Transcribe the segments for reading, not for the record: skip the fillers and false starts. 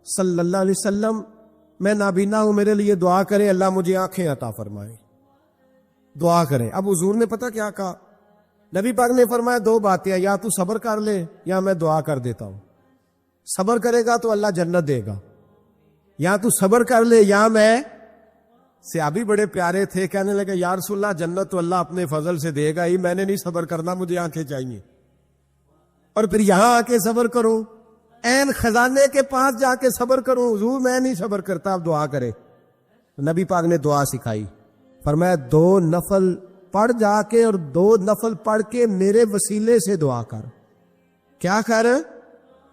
صلی اللہ علیہ وسلم میں نابینا ہوں، میرے لیے دعا کریں اللہ مجھے آنکھیں عطا فرمائے، دعا کریں۔ اب حضور نے پتہ کیا کہا؟ نبی پاک نے فرمایا دو باتیں، یا تو صبر کر لے یا میں دعا کر دیتا ہوں۔ صبر کرے گا تو اللہ جنت دے گا، یا تو صبر کر لے یا میں۔ صحابی بڑے پیارے تھے، کہنے لگے یا رسول اللہ جنت تو اللہ اپنے فضل سے دے گا ہی، میں نے نہیں صبر کرنا، مجھے آنکھیں چاہیے، اور پھر یہاں آ کے صبر کروں، عین خزانے کے پاس جا کے صبر کروں؟ حضور میں نہیں صبر کرتا، اب دعا کرے۔ نبی پاک نے دعا سکھائی، فرمایا 2 نفل پڑھ جا کے اور 2 نفل پڑھ کے میرے وسیلے سے دعا کر۔ کیا کر؟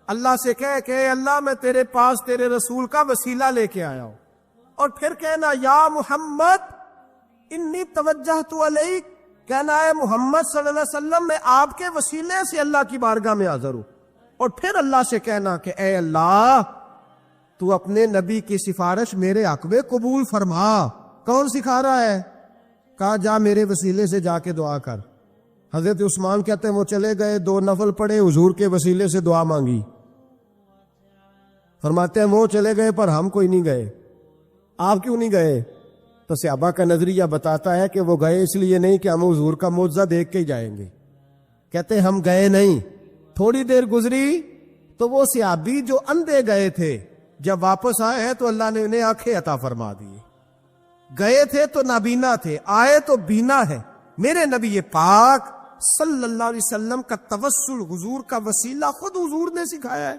اللہ سے کہہ کہ اے اللہ میں تیرے پاس تیرے رسول کا وسیلہ لے کے آیا ہوں، اور پھر کہنا یا محمد انی توجہت الیک، کہنا ہے محمد صلی اللہ علیہ وسلم میں آپ کے وسیلے سے اللہ کی بارگاہ میں حاضر ہوں، اور پھر اللہ سے کہنا کہ اے اللہ تو اپنے نبی کی سفارش میرے حق میں قبول فرما۔ کون سکھا رہا ہے؟ کہا جا میرے وسیلے سے جا کے دعا کر۔ حضرت عثمان کہتے ہیں وہ چلے گئے، 2 نفل پڑھے، حضور کے وسیلے سے دعا مانگی۔ فرماتے ہیں وہ چلے گئے پر ہم کوئی نہیں گئے۔ آپ کیوں نہیں گئے؟ تو صحابہ کا نظریہ بتاتا ہے کہ وہ گئے اس لیے نہیں کہ ہم حضور کا معجزہ دیکھ کے ہی جائیں گے، کہتے ہیں ہم گئے نہیں۔ تھوڑی دیر گزری تو وہ صحابی جو اندھے گئے تھے جب واپس آئے ہیں تو اللہ نے انہیں آنکھیں عطا فرما دی۔ گئے تھے تو نابینا تھے، آئے تو بینا ہے۔ میرے نبی پاک صلی اللہ علیہ وسلم کا توسل، حضور کا وسیلہ خود حضور نے سکھایا ہے،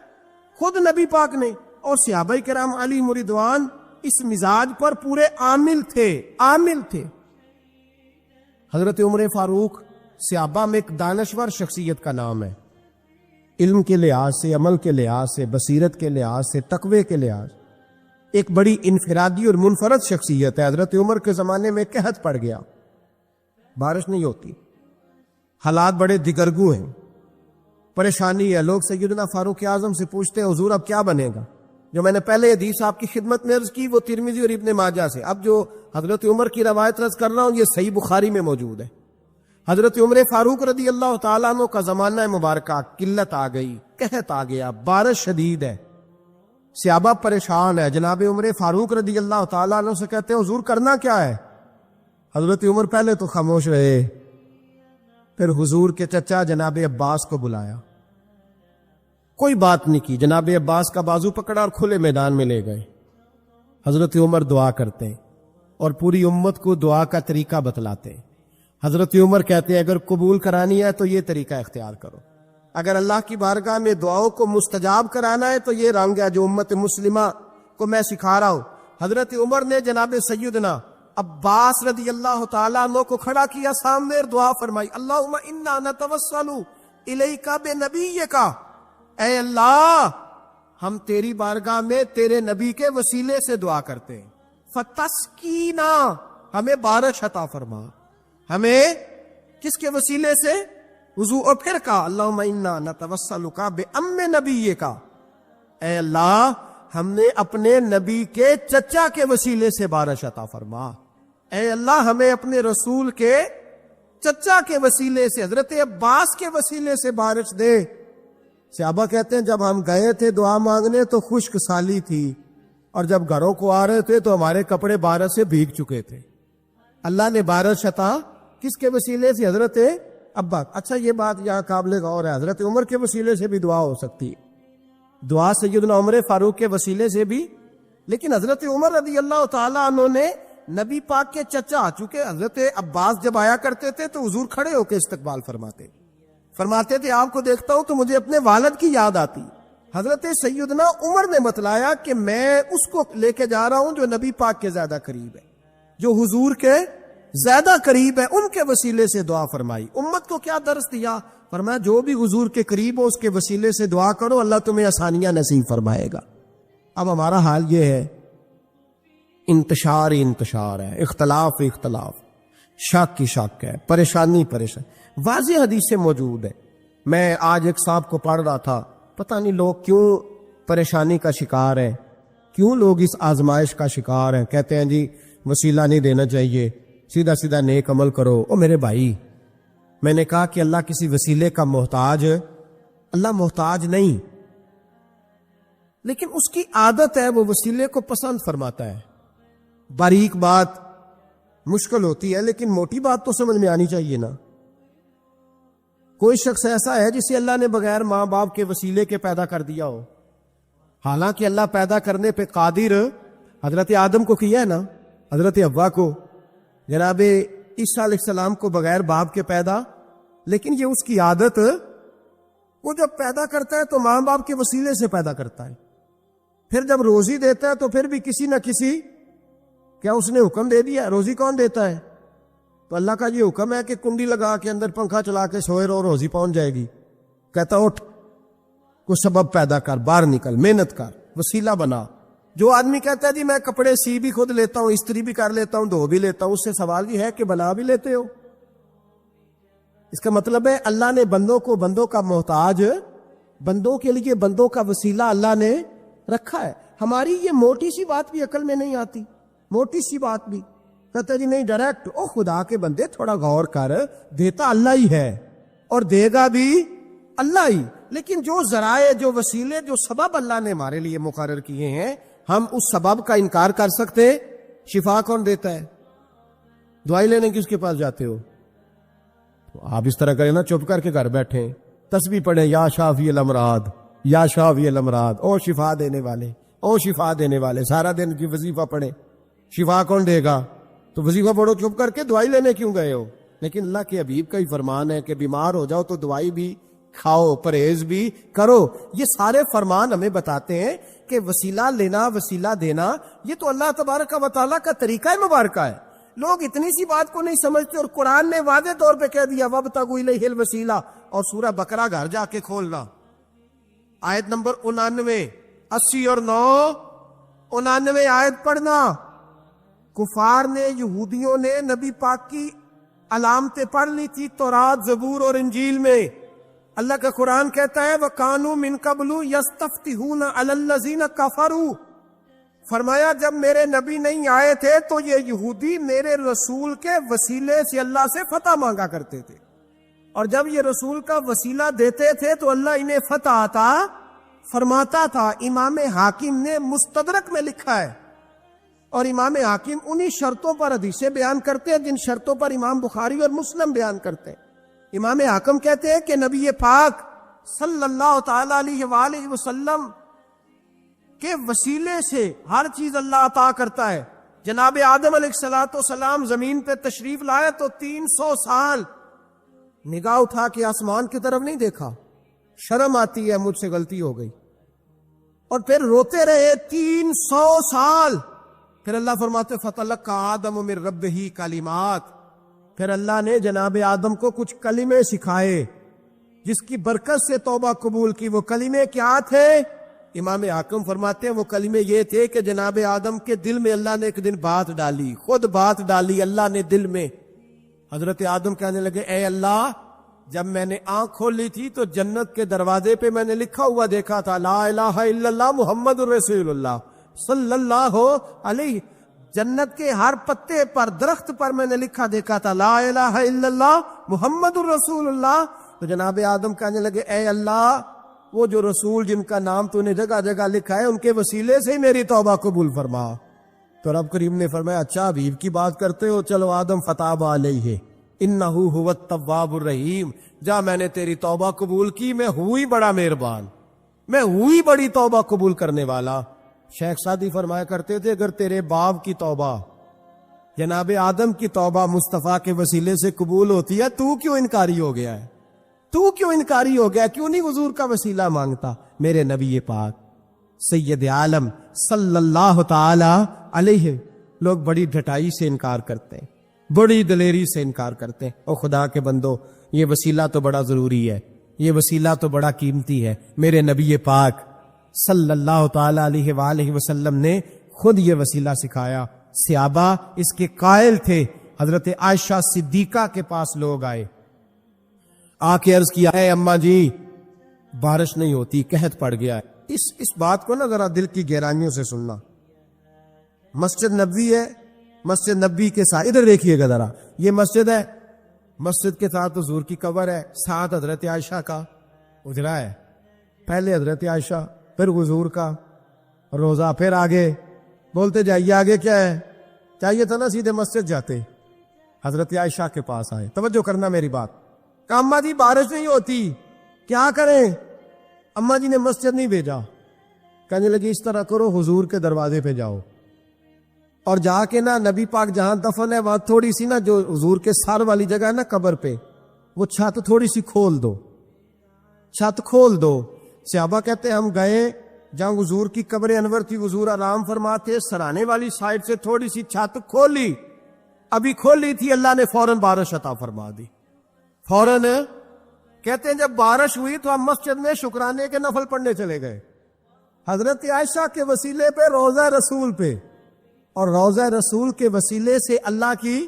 خود نبی پاک نے، اور صحابہ کرام علیہم رضوان اس مزاج پر پورے عامل تھے۔ حضرت عمر فاروق صحابہ میں ایک دانشور شخصیت کا نام ہے، علم کے لحاظ سے، عمل کے لحاظ سے، بصیرت کے لحاظ سے، تقوی کے لحاظ، ایک بڑی انفرادی اور منفرد شخصیت ہے۔ حضرت عمر کے زمانے میں قحط پڑ گیا، بارش نہیں ہوتی، حالات بڑے دگرگوں ہیں، پریشانی ہے۔ لوگ سیدنا فاروق اعظم سے پوچھتے ہیں حضور اب کیا بنے گا؟ جو میں نے پہلے حدیث آپ کی خدمت میں عرض کی وہ ترمذی اور ابن ماجہ سے، اب جو حضرت عمر کی روایت عرض کر رہا ہوں یہ صحیح بخاری میں موجود ہے۔ حضرت عمر فاروق رضی اللہ تعالیٰ عنہ کا زمانہ مبارکہ، قلت آ گئی، قحط آ گیا، بارش شدید ہے، صحابہ پریشان ہے۔ جناب عمر فاروق رضی اللہ تعالیٰ عنہ سے کہتے ہیں حضور کرنا کیا ہے؟ حضرت عمر پہلے تو خاموش رہے، پھر حضور کے چچا جناب عباس کو بلایا، کوئی بات نہیں کی، جناب عباس کا بازو پکڑا اور کھلے میدان میں لے گئے۔ حضرت عمر دعا کرتے ہیں اور پوری امت کو دعا کا طریقہ بتلاتے ہیں۔ حضرت عمر کہتے ہیں اگر قبول کرانی ہے تو یہ طریقہ اختیار کرو، اگر اللہ کی بارگاہ میں دعاؤں کو مستجاب کرانا ہے تو یہ رنگ ہے جو امت مسلمہ کو میں سکھا رہا ہوں۔ حضرت عمر نے جناب سیدنا عباس رضی اللہ تعالیٰ عنہ کو کھڑا کیا سامنے اور دعا فرمائی، اللہم انا نتوسل الیک بنبیک، اے اللہ ہم تیری بارگاہ میں تیرے نبی کے وسیلے سے دعا کرتے ہیں، فتسقینا، ہمیں بارش عطا فرما۔ ہمیں کس کے وسیلے سے؟ وضو، اور پھر کہا اللہم انا نتوسلک بام نبیک، اے اللہ ہم نے اپنے نبی کے چچا کے وسیلے سے بارش عطا فرما، اے اللہ ہمیں اپنے رسول کے چچا کے وسیلے سے، حضرت عباس کے وسیلے سے بارش دے۔ صحابہ کہتے ہیں جب ہم گئے تھے دعا مانگنے تو خشک سالی تھی، اور جب گھروں کو آ رہے تھے تو ہمارے کپڑے بارش سے بھیگ چکے تھے۔ اللہ نے بارش عطا کس کے وسیلے سے؟ حضرت عباس۔ اچھا یہ بات یہاں قابل غور ہے، حضرت عمر کے وسیلے سے بھی دعا ہو سکتی ہے، دعا سیدنا عمر فاروق کے وسیلے سے بھی، لیکن حضرت عمر رضی اللہ تعالیٰ عنہ نے نبی پاک کے چچا، چونکہ حضرت عباس جب آیا کرتے تھے تو حضور کھڑے ہو کے استقبال فرماتے تھے آپ کو دیکھتا ہوں تو مجھے اپنے والد کی یاد آتی۔ حضرت سیدنا عمر نے بتلایا کہ میں اس کو لے کے جا رہا ہوں جو نبی پاک کے زیادہ قریب ہے، جو حضور کے زیادہ قریب ہے، ان کے وسیلے سے دعا فرمائی۔ امت کو کیا درس دیا؟ فرمایا جو بھی حضور کے قریب ہو اس کے وسیلے سے دعا کرو، اللہ تمہیں آسانیاں نصیب فرمائے گا۔ اب ہمارا حال یہ ہے، انتشار ہے، اختلاف شک کی شک ہے، پریشانی واضح حدیثیں موجود ہے۔ میں آج ایک صاحب کو پڑھ رہا تھا، پتہ نہیں لوگ کیوں پریشانی کا شکار ہیں، کیوں لوگ اس آزمائش کا شکار ہیں، کہتے ہیں جی وسیلہ نہیں دینا چاہیے، سیدھا سیدھا نیک عمل کرو۔ او میرے بھائی، میں نے کہا کہ اللہ کسی وسیلے کا محتاج، اللہ محتاج نہیں، لیکن اس کی عادت ہے وہ وسیلے کو پسند فرماتا ہے. باریک بات مشکل ہوتی ہے لیکن موٹی بات تو سمجھ میں آنی چاہیے نا. کوئی شخص ایسا ہے جسے اللہ نے بغیر ماں باپ کے وسیلے کے پیدا کر دیا ہو؟ حالانکہ اللہ پیدا کرنے پہ قادر حضرت آدم کو کیا ہے نا، حضرت حوا کو، جناب عیسیٰ علیہ السلام کو بغیر باپ کے پیدا. لیکن یہ اس کی عادت، وہ جب پیدا کرتا ہے تو ماں باپ کے وسیلے سے پیدا کرتا ہے. پھر جب روزی دیتا ہے تو پھر بھی کسی نہ کسی، کیا اس نے حکم دے دیا؟ روزی کون دیتا ہے؟ تو اللہ کا یہ حکم ہے کہ کنڈی لگا کے اندر پنکھا چلا کے سوئے رہو، روزی پہنچ جائے گی. کہتا اٹھ، کوئی سبب پیدا کر، باہر نکل، محنت کر، وسیلہ بنا. جو آدمی کہتا ہے جی میں کپڑے سی بھی خود لیتا ہوں، استری بھی کر لیتا ہوں، دھو بھی لیتا ہوں، اس سے سوال یہ ہے کہ بنا بھی لیتے ہو؟ اس کا مطلب ہے اللہ نے بندوں کو بندوں کا محتاج، بندوں کے لیے بندوں کا وسیلہ اللہ نے رکھا ہے. ہماری یہ موٹی سی بات بھی عقل میں نہیں آتی، موٹی سی بات بھی. کہتا جی نہیں ڈائریکٹ، او خدا کے بندے تھوڑا غور کر، دیتا اللہ ہی ہے اور دے گا بھی اللہ ہی. لیکن جو ذرائع، جو وسیلے، جو سبب اللہ نے ہمارے لیے مقرر کیے ہیں، ہم اس سبب کا انکار کر سکتے؟ شفا کون دیتا ہے؟ دوائی لینے کس کے پاس جاتے ہو؟ آپ اس طرح کریں نا، چپ کر کے گھر بیٹھیں، تسبیح پڑھیں، یا شافی الامراض، یا شافی الامراض، او شفا دینے والے، او شفا دینے والے. سارا دن کی وظیفہ پڑھیں، شفا کون دے گا؟ تو وظیفہ پڑھو چپ کر کے، دوائی لینے کیوں گئے ہو؟ لیکن اللہ کے حبیب کا ہی فرمان ہے کہ بیمار ہو جاؤ تو دوائی بھی کھاؤ، پرہیز بھی کرو. یہ سارے فرمان ہمیں بتاتے ہیں کہ وسیلہ لینا، وسیلہ دینا، یہ تو اللہ تبارک و تعالیٰ کا طریقہ مبارکہ ہے. لوگ اتنی سی بات کو نہیں سمجھتے، اور قرآن نے واضح طور پہ کہہ دیا وَابْتَغُوا إِلَيْهِ الْوَسِيلَةَ. اور سورہ بقرہ گھر جا کے کھولنا، آیت نمبر 99، 80 اور 9، 99 آیت پڑھنا. کفار نے، یہودیوں نے نبی پاک کی علامتیں پڑھ لی تھی تورات، زبور اور انجیل میں. اللہ کا قرآن کہتا ہے وَكَانُوا مِن قَبْلُ يَسْتَفْتِحُونَ عَلَى الَّذِينَ كَفَرُوا. فرمایا جب میرے نبی نہیں آئے تھے تو یہ یہودی میرے رسول کے وسیلے سے اللہ سے فتح مانگا کرتے تھے، اور جب یہ رسول کا وسیلہ دیتے تھے تو اللہ انہیں فتح عطا فرماتا تھا. امام حاکم نے مستدرک میں لکھا ہے، اور امام حاکم انہی شرطوں پر حدیثیں بیان کرتے ہیں جن شرطوں پر امام بخاری اور مسلم بیان کرتے ہیں. امام حاکم کہتے ہیں کہ نبی پاک صلی اللہ تعالی علیہ وآلہ وسلم کے وسیلے سے ہر چیز اللہ عطا کرتا ہے. جناب آدم علیہ السلام زمین پہ تشریف لائے تو 300 سال نگاہ اٹھا کے آسمان کی طرف نہیں دیکھا. شرم آتی ہے، مجھ سے غلطی ہو گئی. اور پھر روتے رہے 300 سال. پھر اللہ فرماتے فَتَلَقَّى آدَمُ مِن رَبِّهِ کلمات. پھر اللہ نے جناب آدم کو کچھ کلمے سکھائے جس کی برکت سے توبہ قبول کی. وہ کلمے کیا تھے؟ امام حاکم فرماتے ہیں وہ کلمے یہ تھے کہ جناب آدم کے دل میں اللہ نے ایک دن بات ڈالی، خود بات ڈالی اللہ نے دل میں. حضرت آدم کہنے لگے اے اللہ، جب میں نے آنکھ کھولی تھی تو جنت کے دروازے پہ میں نے لکھا ہوا دیکھا تھا لا الہ الا اللہ محمد الرسول اللہ صلی اللہ علیہ. جنت کے ہر پتے پر، درخت پر میں نے لکھا دیکھا تھا لا الہ الا اللہ محمد الرسول اللہ. تو جناب آدم کہنے لگے اے اللہ، وہ جو رسول جن کا نام تو نے جگہ جگہ لکھا ہے ان کے وسیلے سے ہی میری توبہ قبول فرما. تو رب کریم نے فرمایا اچھا حبیب کی بات کرتے ہو، چلو آدم فتاب علیہ انہ هو التواب الرحیم. جا میں نے تیری توبہ قبول کی، میں ہوئی بڑا مہربان، میں ہوئی بڑی توبہ قبول کرنے والا. شیخ سعدی فرمایا کرتے تھے اگر تیرے باپ کی توبہ، جناب آدم کی توبہ مصطفیٰ کے وسیلے سے قبول ہوتی ہے، تو کیوں انکاری ہو گیا ہے؟ تو کیوں انکاری ہو گیا؟ کیوں نہیں حضور کا وسیلہ مانگتا؟ میرے نبی پاک سید عالم صلی اللہ تعالی علیہ. لوگ بڑی ڈھٹائی سے انکار کرتے ہیں، بڑی دلیری سے انکار کرتے ہیں. اور خدا کے بندو، یہ وسیلہ تو بڑا ضروری ہے، یہ وسیلہ تو بڑا قیمتی ہے. میرے نبی پاک صلی اللہ تعالی علیہ وآلہ وسلم نے خود یہ وسیلہ سکھایا. صحابہ اس کے قائل تھے. حضرت عائشہ صدیقہ کے پاس لوگ آئے، آ کے عرض کیا اے اماں جی بارش نہیں ہوتی، قحط پڑ گیا ہے. اس بات کو نا ذرا دل کی گہرائیوں سے سننا. مسجد نبوی ہے، مسجد نبی کے ساتھ ادھر دیکھیے گا ذرا، یہ مسجد ہے، مسجد کے ساتھ حضور کی قبر ہے، ساتھ حضرت عائشہ کا اجرا ہے. پہلے حضرت عائشہ، پھر حضور کا روزہ پھر آگے بولتے جائیے آگے کیا ہے. چاہیے تھا نا سیدھے مسجد جاتے. حضرت عائشہ کے پاس آئے, توجہ کرنا میری بات. کہ اماں جی بارش نہیں ہوتی کیا کریں؟ اماں جی نے مسجد نہیں بھیجا, کہنے لگی اس طرح کرو حضور کے دروازے پہ جاؤ اور جا کے نا نبی پاک جہاں دفن ہے وہاں تھوڑی سی نا جو حضور کے سر والی جگہ ہے نا قبر پہ, وہ چھت تھوڑی سی کھول دو, چھت کھول دو. صحابہ کہتے ہیں ہم گئے جہاں حضور کی قبر انور تھی, حضور آرام فرماتے, سرانے والی سائڈ سے تھوڑی سی چھت کھولی, ابھی کھولی تھی اللہ نے فوراً بارش عطا فرما دی. فوراً کہتے ہیں جب بارش ہوئی تو ہم مسجد میں شکرانے کے نفل پڑھنے چلے گئے حضرت عائشہ کے وسیلے پہ, روضہ رسول پہ. اور روضہ رسول کے وسیلے سے اللہ کی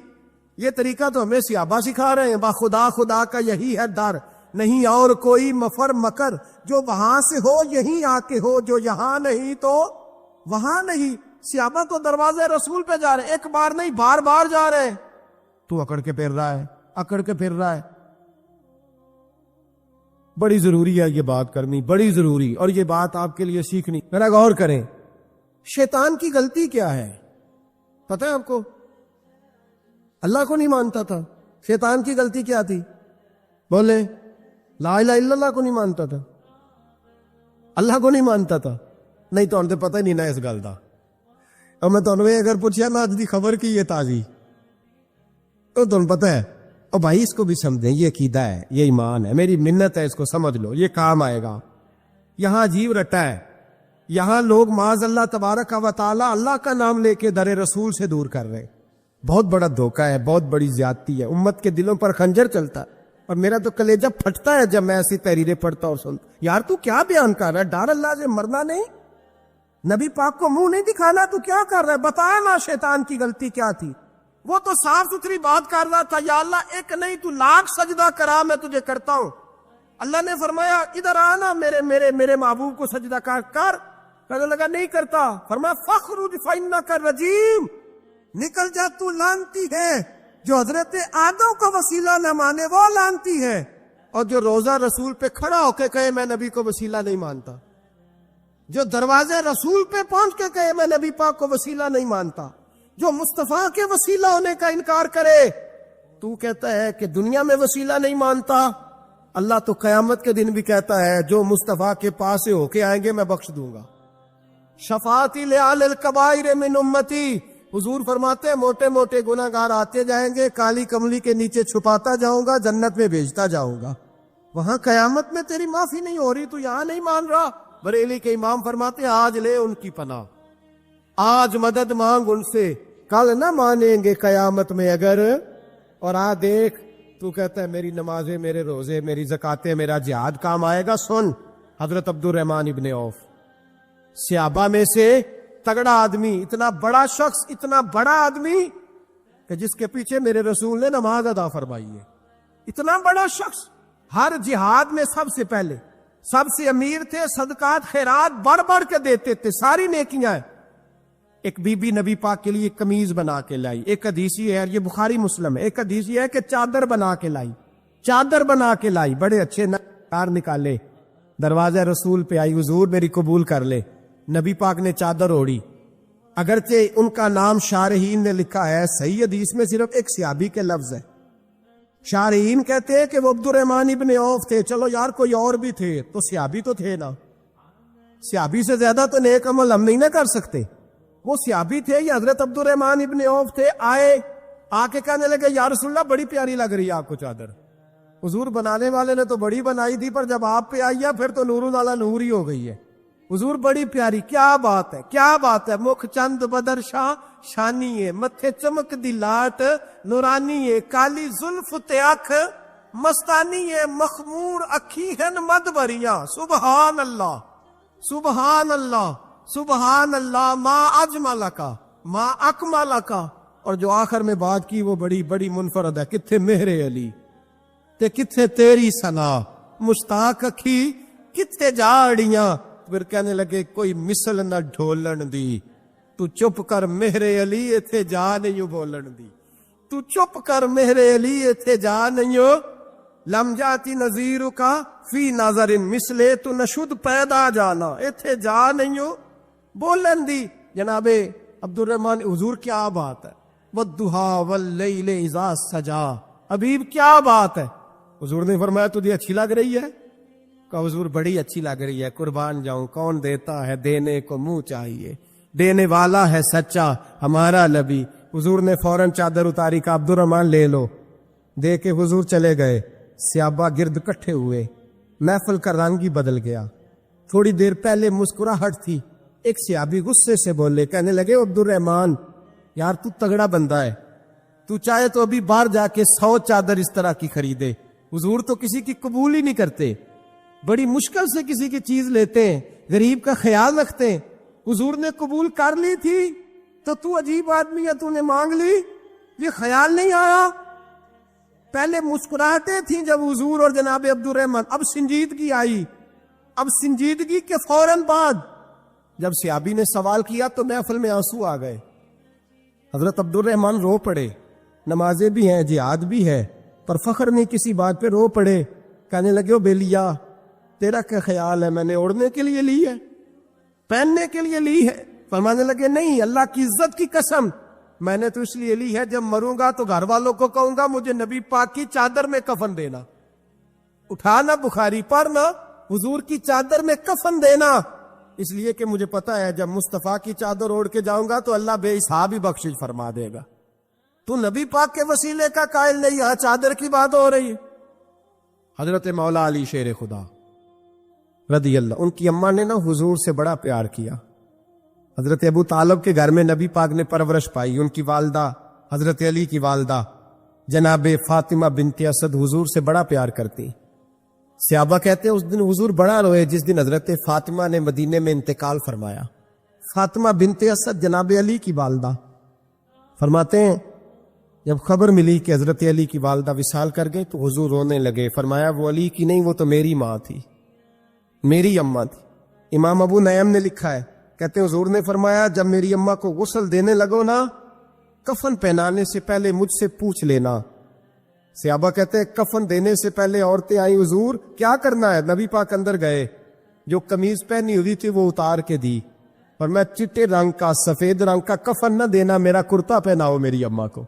یہ طریقہ تو ہمیں صحابہ سکھا رہے ہیں. با خدا خدا کا یہی ہے در, نہیں اور کوئی مفر مکر, جو وہاں سے ہو یہیں آ کے ہو, جو یہاں نہیں تو وہاں نہیں. صحابہ تو دروازے رسول پہ جا رہے ہیں, ایک بار نہیں بار بار جا رہے ہیں. تو اکڑ کے پھر رہا ہے, اکڑ کے پھر رہا ہے. بڑی ضروری ہے یہ بات کرنی, بڑی ضروری, اور یہ بات آپ کے لیے سیکھنی. ذرا غور کریں, شیطان کی غلطی کیا ہے پتہ ہے آپ کو؟ اللہ کو نہیں مانتا تھا. شیطان کی غلطی کیا تھی؟ بولے لا الہ الا اللہ کو نہیں مانتا تھا, اللہ کو نہیں مانتا تھا. نہیں تو انہیں پتہ ہی نہیں نا اس گل دا. اور میں تمہیں اگر پوچھا نا اج دی خبر کی یہ تازی, تو تمہیں پتہ ہے اور بھائی اس کو بھی سمجھیں, یہ عقیدہ ہے, یہ ایمان ہے, میری منت ہے, اس کو سمجھ لو, یہ کام آئے گا. یہاں عجیب رٹا ہے, یہاں لوگ معاذ اللہ تبارک و تعالی اللہ کا نام لے کے در رسول سے دور کر رہے. بہت بڑا دھوکہ ہے, بہت بڑی زیادتی ہے, امت کے دلوں پر خنجر چلتا ہے. اور میرا تو کلیجہ پھٹتا ہے جب میں ایسی تحریریں پڑھتا اور سنتا. یار تو کیا بیان کر رہا ہے؟ ڈر اللہ سے مرنا نہیں, نبی پاک کو منہ نہیں دکھانا, تو کیا کر رہا ہے؟ بتایا نا شیطان کی غلطی کیا تھی. وہ تو صاف ستھری بات کر رہا تھا, یا اللہ ایک نہیں تو لاکھ سجدہ کرا میں تجھے کرتا ہوں. اللہ نے فرمایا ادھر آنا, میرے میرے میرے محبوب کو سجدہ کر. کہنے لگا نہیں کرتا. فرمایا فخرج فإنک رجیم, نکل جا تو لانتی ہے. جو حضرت آدم کو وسیلہ نہ مانے وہ لانتی ہے, اور جو روزہ رسول پہ کھڑا ہو کے کہے میں نبی کو وسیلہ نہیں مانتا, جو دروازے رسول پہ پہنچ کے کہے میں نبی پاک کو وسیلہ نہیں مانتا, جو مصطفیٰ کے وسیلہ ہونے کا انکار کرے. تو کہتا ہے کہ دنیا میں وسیلہ نہیں مانتا, اللہ تو قیامت کے دن بھی کہتا ہے جو مصطفیٰ کے پاس سے ہو کے آئیں گے میں بخش دوں گا. شفاعتی لأہل الکبائر من امتی, حضور فرماتے ہیں موٹے موٹے گناہ گار آتے جائیں گے, کالی کملی کے نیچے چھپاتا جاؤں گا, جنت میں بھیجتا جاؤں گا. وہاں قیامت میں تیری معافی نہیں ہو رہی, تو یہاں نہیں مان رہا. بریلی کے امام فرماتے ہیں آج لے ان کی پناہ, آج مدد مانگ ان سے, کل نہ مانیں گے قیامت میں اگر. اور دیکھ تو کہتا ہے میری نمازیں, میرے روزے, میری زکاتیں, میرا جہاد کام آئے گا. سن, حضرت عبد الرحمن ابن عوف صحابہ میں سے تگڑا آدمی, اتنا بڑا شخص, اتنا بڑا آدمی کہ جس کے پیچھے میرے رسول نے نماز ادا فرمائی ہے. اتنا بڑا شخص, ہر جہاد میں سب سے پہلے, سب سے امیر تھے, صدقات خیرات بڑھ بڑھ کے دیتے تھے, ساری نیکیاں ہیں. ایک بی بی نبی پاک کے لیے قمیض بنا کے لائی. ایک حدیثی ہے, یہ بخاری مسلم ہے, ایک حدیثی ہے کہ چادر بنا کے لائی, چادر بنا کے لائی, بڑے اچھے نار نکالے, دروازے رسول پہ آئی, حضور میری قبول کر لے. نبی پاک نے چادر اوڑی, اگرچہ ان کا نام شارحین نے لکھا ہے, صحیح حدیث میں صرف ایک صحابی کے لفظ ہے. شارحین کہتے ہیں کہ وہ عبد الرحمن ابن عوف تھے. چلو یار کوئی اور بھی تھے تو صحابی تو تھے نا, صحابی سے زیادہ تو نیک عمل ہم نہیں نہ کر سکتے. وہ صحابی تھے, یہ حضرت عبد الرحمن ابن عوف تھے. آئے, آ کے کہنے لگے یا رسول اللہ بڑی پیاری لگ رہی ہے آپ کو چادر. حضور بنانے والے نے تو بڑی بنائی تھی, پر جب آپ پہ آئی ہے پھر تو نور والا نور ہی ہو گئی ہے. حضور بڑی پیاری, کیا بات ہے, کیا بات ہے. مکھ چند بدر شاہ شانی ہے, متھے چمک دی لاٹ نورانی ہے, کالی زلف تے اکھ مستانی ہے, مخمور اکھی ہن مد بریاں. سبحان اللہ, سبحان اللہ, سبحان اللہ. ما اجمل کا, ما اکمل کا. اور جو آخر میں بات کی وہ بڑی بڑی منفرد ہے, کتھے مہر علی تے کتھے تیری ثنا, مشتاق اکھی کتھے جاڑیاں. پھر کہنے لگے کوئی مثل نہ ڈھولن دی, تو چپ کر مہر علی ایتھے جا نہیں بولن دی, تو چپ کر مہر علی ایتھے جا نہیں. لم جاتی نظیر کا فی نظر مثلے, تو نشد پیدا جانا ایتھے جا نہیں. بولن دی جناب عبد الرحمان حضور کیا بات ہے، والضحیٰ واللیل اذا سجا، حبیب کیا بات ہے؟ حضور نے فرمایا تجھے اچھی لگ رہی ہے؟ کہا حضور بڑی اچھی لگ رہی ہے، قربان جاؤں، کون دیتا ہے دینے کو منہ چاہیے، دینے والا ہے سچا ہمارا نبی۔ حضور نے فوراً چادر اتاری، کہا عبد الرحمان لے لو، دے کے حضور چلے گئے۔ صحابہ گرد کٹھے ہوئے، محفل کا رنگ ہی بدل گیا۔ تھوڑی دیر پہلے مسکراہٹ تھی، ایک صحابی غصے سے بولے، کہنے لگے عبد الرحمان یار تو تگڑا بندہ ہے، تو چاہے تو ابھی باہر جا کے 100 چادر اس طرح کی خریدے، حضور تو کسی کی قبول ہی نہیں کرتے، بڑی مشکل سے کسی کی چیز لیتے ہیں، غریب کا خیال رکھتے ہیں، حضور نے قبول کر لی تھی تو عجیب آدمی ہے، تو نے مانگ لی، یہ خیال نہیں آیا؟ پہلے مسکراہٹیں تھیں جب حضور اور جناب عبد الرحمان، اب سنجیدگی آئی، اب سنجیدگی کے فوراً بعد جب صحابی نے سوال کیا تو محفل میں آنسو آ گئے، حضرت عبد الرحمان رو پڑے، نمازیں بھی ہیں، جہاد بھی ہے، پر فخر نہیں کسی بات پہ، رو پڑے، کہنے لگے او بیلیا تیرا کیا خیال ہے، میں نے اوڑھنے کے لیے لی ہے، پہننے کے لیے لی ہے؟ فرمانے لگے نہیں، اللہ کی عزت کی قسم، میں نے تو اس لیے لی ہے جب مروں گا تو گھر والوں کو کہوں گا مجھے نبی پاک کی چادر میں کفن دینا، اٹھانا بخاری پڑھنا، حضور کی چادر میں کفن دینا، اس لیے کہ مجھے پتا ہے جب مصطفیٰ کی چادر اوڑھ کے جاؤں گا تو اللہ بے حساب ہی بخشش فرما دے گا۔ تو نبی پاک کے وسیلے کا قائل نہیں، یہاں چادر کی بات ہو رہی ہے۔ حضرت مولا علی شیر خدا رضی اللہ، ان کی اماں نے نا حضور سے بڑا پیار کیا، حضرت ابو طالب کے گھر میں نبی پاک نے پرورش پائی، ان کی والدہ حضرت علی کی والدہ جناب فاطمہ بنت اسد حضور سے بڑا پیار کرتی۔ صحابہ کہتے ہیں اس دن حضور بڑا روئے جس دن حضرت فاطمہ نے مدینے میں انتقال فرمایا۔ فاطمہ بنت اسد جناب علی کی والدہ، فرماتے ہیں جب خبر ملی کہ حضرت علی کی والدہ وصال کر گئے تو حضور رونے لگے، فرمایا وہ علی کی نہیں، وہ تو میری ماں تھی، میری اماں تھی۔ امام ابو نعیم نے لکھا ہے، کہتے ہیں حضور نے فرمایا جب میری اماں کو غسل دینے لگو نا، کفن پہنانے سے پہلے مجھ سے پوچھ لینا۔ صحابہ کہتے ہیں کفن دینے سے پہلے عورتیں آئیں، حضور کیا کرنا ہے؟ نبی پاک اندر گئے، جو قمیض پہنی ہوئی تھی وہ اتار کے دی، اور میں چٹے رنگ کا سفید رنگ کا کفن نہ دینا، میرا کرتا پہناؤ میری اماں کو۔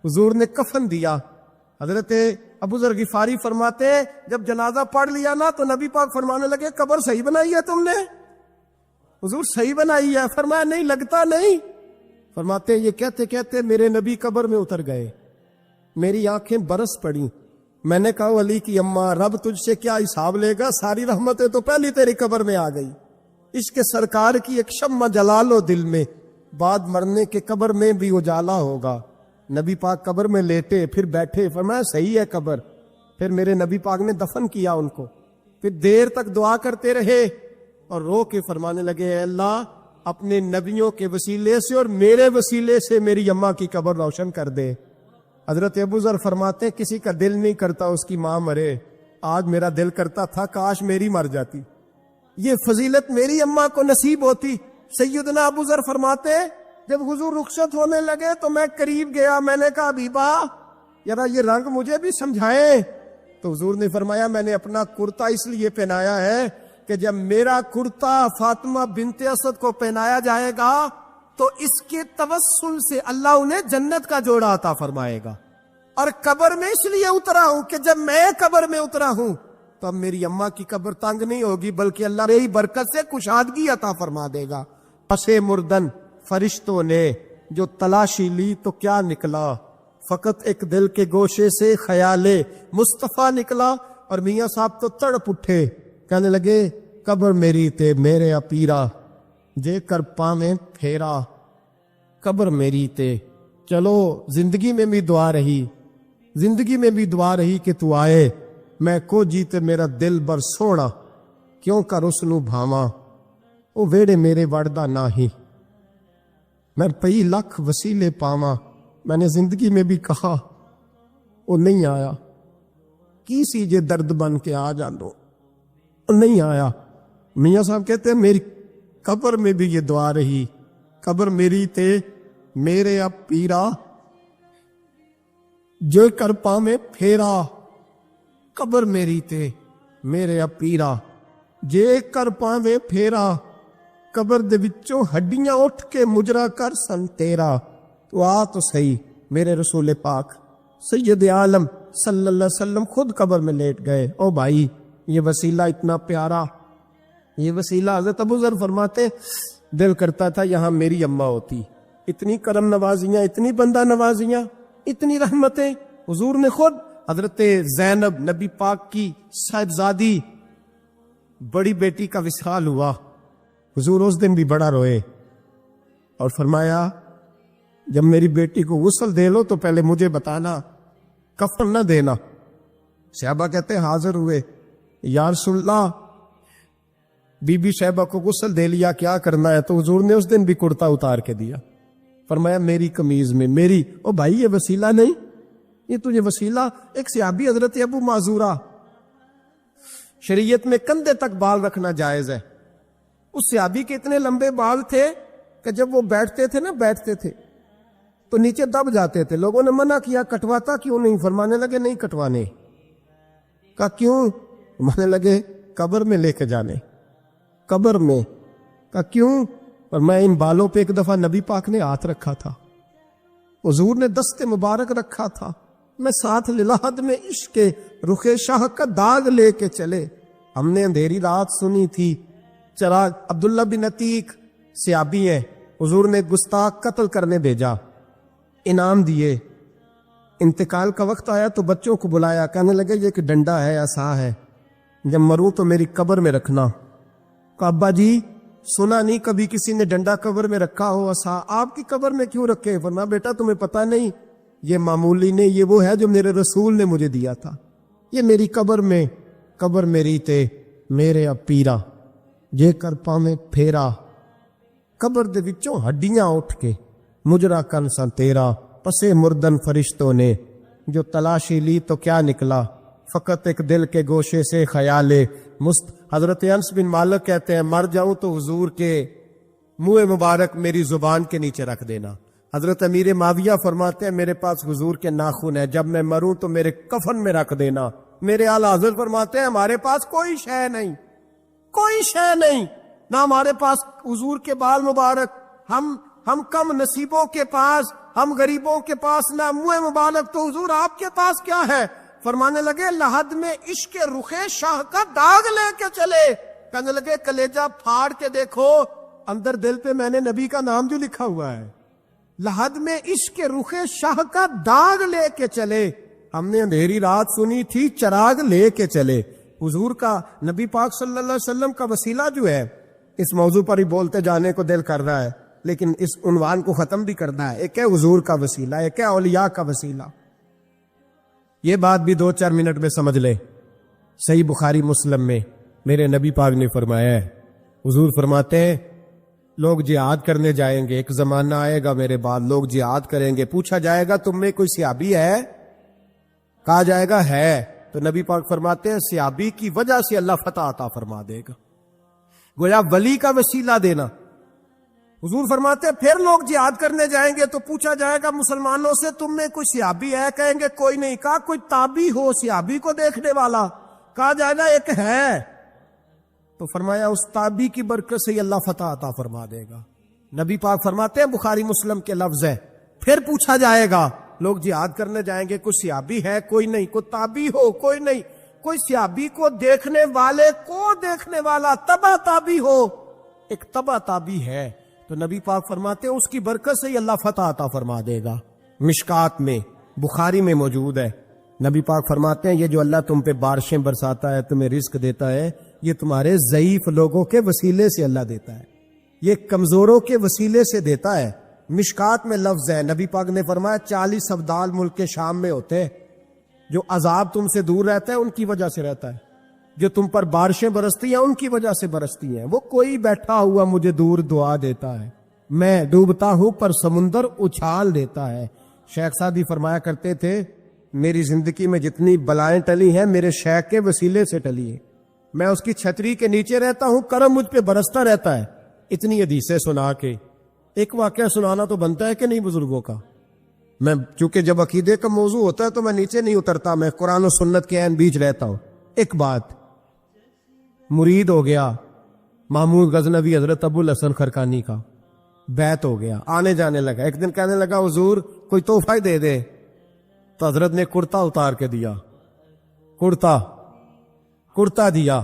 حضور نے کفن دیا۔ حضرت ابو ذر غفاری فرماتے ہیں جب جنازہ پڑھ لیا نا تو نبی پاک فرمانے لگے قبر صحیح بنائی ہے تم نے؟ حضور صحیح بنائی ہے؟ فرمایا نہیں، لگتا نہیں۔ فرماتے ہیں یہ کہتے کہتے میرے نبی قبر میں اتر گئے، میری آنکھیں برس پڑی، میں نے کہا علی کی اماں رب تجھ سے کیا حساب لے گا، ساری رحمتیں تو پہلی تیری قبر میں آ گئی۔ عشق سرکار کی ایک شمع جلا لو دل میں، بعد مرنے کے قبر میں بھی اجالا ہوگا۔ نبی پاک قبر میں لیٹے، پھر بیٹھے، فرمایا صحیح ہے قبر۔ پھر میرے نبی پاک نے دفن کیا ان کو، پھر دیر تک دعا کرتے رہے اور رو کے فرمانے لگے اے اللہ اپنے نبیوں کے وسیلے سے اور میرے وسیلے سے میری اماں کی قبر روشن کر دے۔ حضرت ابو ذر فرماتے ہیں کسی کا دل نہیں کرتا اس کی ماں مرے، آج میرا دل کرتا تھا کاش میری مر جاتی، یہ فضیلت میری اماں کو نصیب ہوتی۔ سیدنا ابو ذر فرماتے ہیں جب حضور رخصت ہونے لگے تو میں قریب گیا، میں نے کہا حبیبا ذرا یہ رنگ مجھے بھی سمجھائیں، تو حضور نے فرمایا میں نے اپنا کرتا اس لیے پہنایا ہے کہ جب میرا کرتا فاطمہ بنت اسد کو پہنایا جائے گا تو اس کے توسل سے اللہ انہیں جنت کا جوڑا عطا فرمائے گا، اور قبر میں اس لیے اترا ہوں کہ جب میں قبر میں اترا ہوں تو اب میری اماں کی قبر تنگ نہیں ہوگی بلکہ اللہ میری برکت سے کشادگی عطا فرما دے گا۔ پسے مردن فرشتوں نے جو تلاشی لی تو کیا نکلا، فقط ایک دل کے گوشے سے خیال مصطفیٰ نکلا، اور میاں صاحب تو تڑپ اٹھے، کہنے لگے قبر میری تے میرے اپیرا جے کر پاویں پھیرا، قبر میری تے۔ چلو زندگی میں بھی دعا رہی، زندگی میں بھی دعا رہی کہ تو آئے، میں کو جیتے میرا دل بر سونا، کیوں کر اس نو بھاواں او ویڑے میرے وڑدا نہ ہی، میں پئی لکھ وسیلے پاواں۔ میں نے زندگی میں بھی کہا وہ نہیں آیا، کی سی جے درد بن کے آ جاندو، نہیں آیا۔ میاں صاحب کہتے ہیں میری قبر میں بھی یہ دعا رہی، قبر میری تے میرے اب پیرا جو کر پاویں پھیرا، قبر میری تے میرے اب پیرا جے کر پاویں پھیرا، قبر دے وچوں ہڈیاں اٹھ کے مجرا کر سن تیرا، تو آ تو صحیح۔ میرے رسول پاک سید عالم صلی اللہ علیہ وسلم خود قبر میں لیٹ گئے۔ او بھائی، یہ وسیلہ اتنا پیارا، یہ وسیلہ حضرت ابو ذر فرماتے دل کرتا تھا یہاں میری اماں ہوتی۔ اتنی کرم نوازیاں، اتنی بندہ نوازیاں، اتنی رحمتیں۔ حضور نے خود حضرت زینب نبی پاک کی صاحبزادی بڑی بیٹی کا وصال ہوا، حضور اس دن بھی بڑا روئے اور فرمایا جب میری بیٹی کو غسل دے لو تو پہلے مجھے بتانا، کفن نہ دینا۔ صحابہ کہتے حاضر ہوئے، یا رسول اللہ بی بی شہبہ کو غسل دے لیا، کیا کرنا ہے؟ تو حضور نے اس دن بھی کرتا اتار کے دیا، فرمایا میری قمیض میں میری۔ او بھائی، یہ وسیلہ نہیں، یہ تجھے وسیلہ۔ ایک صحابی حضرت ابو معذورہ، شریعت میں کندھے تک بال رکھنا جائز ہے، اس صحابی کے اتنے لمبے بال تھے کہ جب وہ بیٹھتے تھے تو نیچے دب جاتے تھے۔ لوگوں نے منع کیا، کٹواتا کیوں نہیں؟ فرمانے لگے نہیں کٹوانے۔ کہا کیوں؟ فرمانے لگے قبر میں لے کے جانے، قبر میں۔ کہا کیوں؟ اور میں ان بالوں پہ ایک دفعہ نبی پاک نے ہاتھ رکھا تھا، حضور نے دست مبارک رکھا تھا، میں ساتھ للحد میں عشق کے رخ شاہ کا داغ لے کے چلے، ہم نے اندھیری رات سنی تھی چراغ۔ عبداللہ بن عتیق صحابی ہیں، حضور نے گستاخ قتل کرنے بھیجا، انعام دیے۔ انتقال کا وقت آیا تو بچوں کو بلایا، کہنے لگے یہ کہ ڈنڈا ہے، عصا ہے، جب مروں تو میری قبر میں رکھنا۔ کہا ابا جی سنا نہیں کبھی کسی نے ڈنڈا قبر میں رکھا ہو، عصا آپ کی قبر میں کیوں رکھے؟ فرمایا بیٹا تمہیں پتہ نہیں، یہ معمولی نہیں، یہ وہ ہے جو میرے رسول نے مجھے دیا تھا، یہ میری قبر میں، قبر میری تے میرے اب پیرا جے کر پاویں پھیرا، قبر دے وچوں ہڈیاں اٹھ کے مجرا کن سا تیرا، پسے مردن فرشتوں نے جو تلاشی لی تو کیا نکلا، فقط ایک دل کے گوشے سے خیال مست۔ حضرت انس بن مالک کہتے ہیں مر جاؤں تو حضور کے منہ مبارک میری زبان کے نیچے رکھ دینا۔ حضرت امیر معاویہ فرماتے ہیں میرے پاس حضور کے ناخن ہے، جب میں مروں تو میرے کفن میں رکھ دینا۔ میرے اعلیٰ حضرت فرماتے ہیں ہمارے پاس کوئی شے نہیں، کوئی شے نہیں، نہ ہمارے پاس حضور کے بال مبارک، ہم کم نصیبوں کے پاس، ہم غریبوں کے پاس نہ منہ مبارک، تو حضور آپ کے پاس کیا ہے؟ فرمانے لگے لحد میں عشق رخ شاہ کا داغ لے کے چلے، کہنے لگے کلیجہ پھاڑ کے دیکھو اندر دل پہ میں نے نبی کا نام جو لکھا ہوا ہے، لحد میں عشق رخ شاہ کا داغ لے کے چلے، ہم نے اندھیری رات سنی تھی چراغ لے کے چلے۔ حضور کا، نبی پاک صلی اللہ علیہ وسلم کا وسیلہ جو ہے، اس موضوع پر ہی بولتے جانے کو دل کر رہا ہے لیکن اس عنوان کو ختم بھی کرنا ہے۔ ایک ہے حضور کا وسیلہ، ایک ہے اولیاء کا وسیلہ۔ یہ بات بھی 2-4 منٹ میں سمجھ لیں۔ صحیح بخاری مسلم میں میرے نبی پاک نے فرمایا ہے، حضور فرماتے ہیں لوگ جہاد کرنے جائیں گے، ایک زمانہ آئے گا میرے بعد لوگ جہاد کریں گے، پوچھا جائے گا تم میں کوئی صحابی ہے؟ کہا جائے گا ہے، تو نبی پاک فرماتے ہیں صحابی کی وجہ سے اللہ فتح عطا فرما دے گا، گویا ولی کا وسیلہ دینا۔ حضور فرماتے ہیں پھر لوگ جہاد کرنے جائیں گے تو پوچھا جائے گا مسلمانوں سے تم میں کوئی صحابی ہے؟ کہیں گے کوئی نہیں۔ کہا کوئی تابعی ہو صحابی کو دیکھنے والا؟ کہا جائے گا ایک ہے، تو فرمایا اس تابعی کی برکت سے ہی اللہ فتح عطا فرما دے گا۔ نبی پاک فرماتے ہیں بخاری مسلم کے لفظ ہے، پھر پوچھا جائے گا لوگ جہاد کرنے جائیں گے کوئی صحابی ہے؟ کوئی نہیں۔ کوئی تابعی ہو؟ کوئی نہیں۔ کوئی صحابی کو دیکھنے والے کو دیکھنے والا تبع تابعی ہو؟ ایک تبع تابعی ہے، تو نبی پاک فرماتے ہیں اس کی برکت سے ہی اللہ فتح عطا فرما دے گا۔ مشکات میں، بخاری میں موجود ہے، نبی پاک فرماتے ہیں یہ جو اللہ تم پہ بارشیں برساتا ہے، تمہیں رزق دیتا ہے، یہ تمہارے ضعیف لوگوں کے وسیلے سے اللہ دیتا ہے، یہ کمزوروں کے وسیلے سے دیتا ہے۔ مشکات میں لفظ ہے، نبی پاک نے فرمایا 40 ابدال ملک کے شام میں ہوتے ہیں، جو عذاب تم سے دور رہتا ہے ان کی وجہ سے رہتا ہے، جو تم پر بارشیں برستی ہیں ان کی وجہ سے برستی ہیں۔ وہ کوئی بیٹھا ہوا مجھے دور دعا دیتا ہے، میں ڈوبتا ہوں پر سمندر اچھال دیتا ہے۔ شیخ سعدی فرمایا کرتے تھے میری زندگی میں جتنی بلائیں ٹلی ہیں میرے شیخ کے وسیلے سے ٹلی ہیں، میں اس کی چھتری کے نیچے رہتا ہوں، کرم مجھ پہ برستا رہتا ہے۔ اتنی حدیثیں سنا کے ایک واقعہ سنانا تو بنتا ہے کہ نہیں بزرگوں کا؟ میں چونکہ جب عقیدے کا موضوع ہوتا ہے تو میں نیچے نہیں اترتا، میں قرآن و سنت کے عین بیچ رہتا ہوں۔ ایک بات، مرید ہو گیا، محمود غزنوی حضرت ابو الحسن خرقانی کا بیعت ہو گیا، آنے جانے لگا۔ ایک دن کہنے لگا حضور کوئی تحفہ ہی دے دے، تو حضرت نے کرتا اتار کے دیا، کرتا دیا۔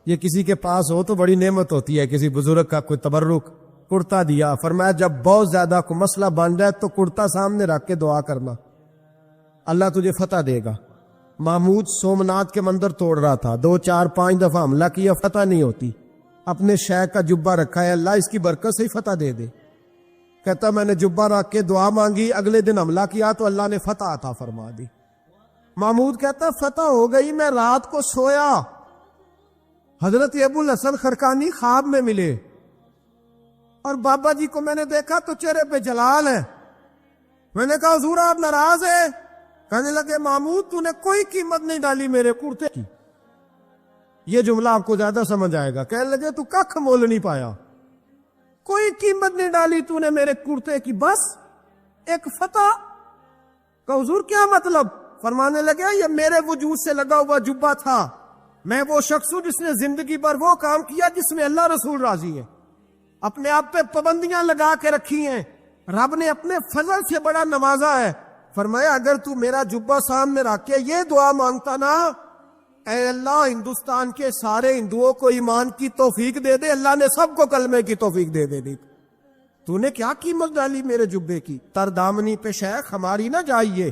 یہ کسی کے پاس ہو تو بڑی نعمت ہوتی ہے، کسی بزرگ کا کوئی تبرک، کرتا دیا۔ فرمایا جب بہت زیادہ کوئی مسئلہ بن جائے تو کرتا سامنے رکھ کے دعا کرنا، اللہ تجھے فتح دے گا۔ محمود سومناتھ کے مندر توڑ رہا تھا، 2 4 5 دفعہ حملہ کیا، فتح نہیں ہوتی۔ اپنے شیخ کا جبہ رکھا ہے، اللہ اس کی برکت سے ہی فتح دے دے۔ کہتا میں نے جبہ رکھ کے دعا مانگی، اگلے دن حملہ کیا تو اللہ نے فتح عطا فرما دی۔ محمود کہتا فتح ہو گئی، میں رات کو سویا، حضرت ابو الحسن خرقانی خواب میں ملے، اور بابا جی کو میں نے دیکھا تو چہرے پہ جلال ہے۔ میں نے کہا حضور آپ ناراض ہیں؟ کہنے لگے محمود تو نے کوئی قیمت نہیں ڈالی میرے کرتے کی۔ یہ جملہ آپ کو زیادہ سمجھ آئے گا۔ کہنے لگے تو ککھ مول نہیں پایا، کوئی قیمت نہیں ڈالی تو نے میرے کرتے کی، بس ایک فتح۔ کہ حضور کیا مطلب؟ فرمانے لگے یہ میرے وجود سے لگا ہوا جبہ تھا، میں وہ شخص ہوں جس نے زندگی بھر وہ کام کیا جس میں اللہ رسول راضی ہے، اپنے آپ پہ پابندیاں لگا کے رکھی ہیں، رب نے اپنے فضل سے بڑا نوازا ہے۔ فرمایا اگر تو میرا جبہ سامنے رکھ کے یہ دعا مانگتا نا، اے اللہ ہندوستان کے سارے ہندوؤں کو ایمان کی توفیق دے دے، اللہ نے سب کو کلمے کی توفیق دے دے دی۔ تو نے کیا قیمت ڈالی میرے جبے کی؟ تر دامنی پہ شیخ ہماری نہ جائیے،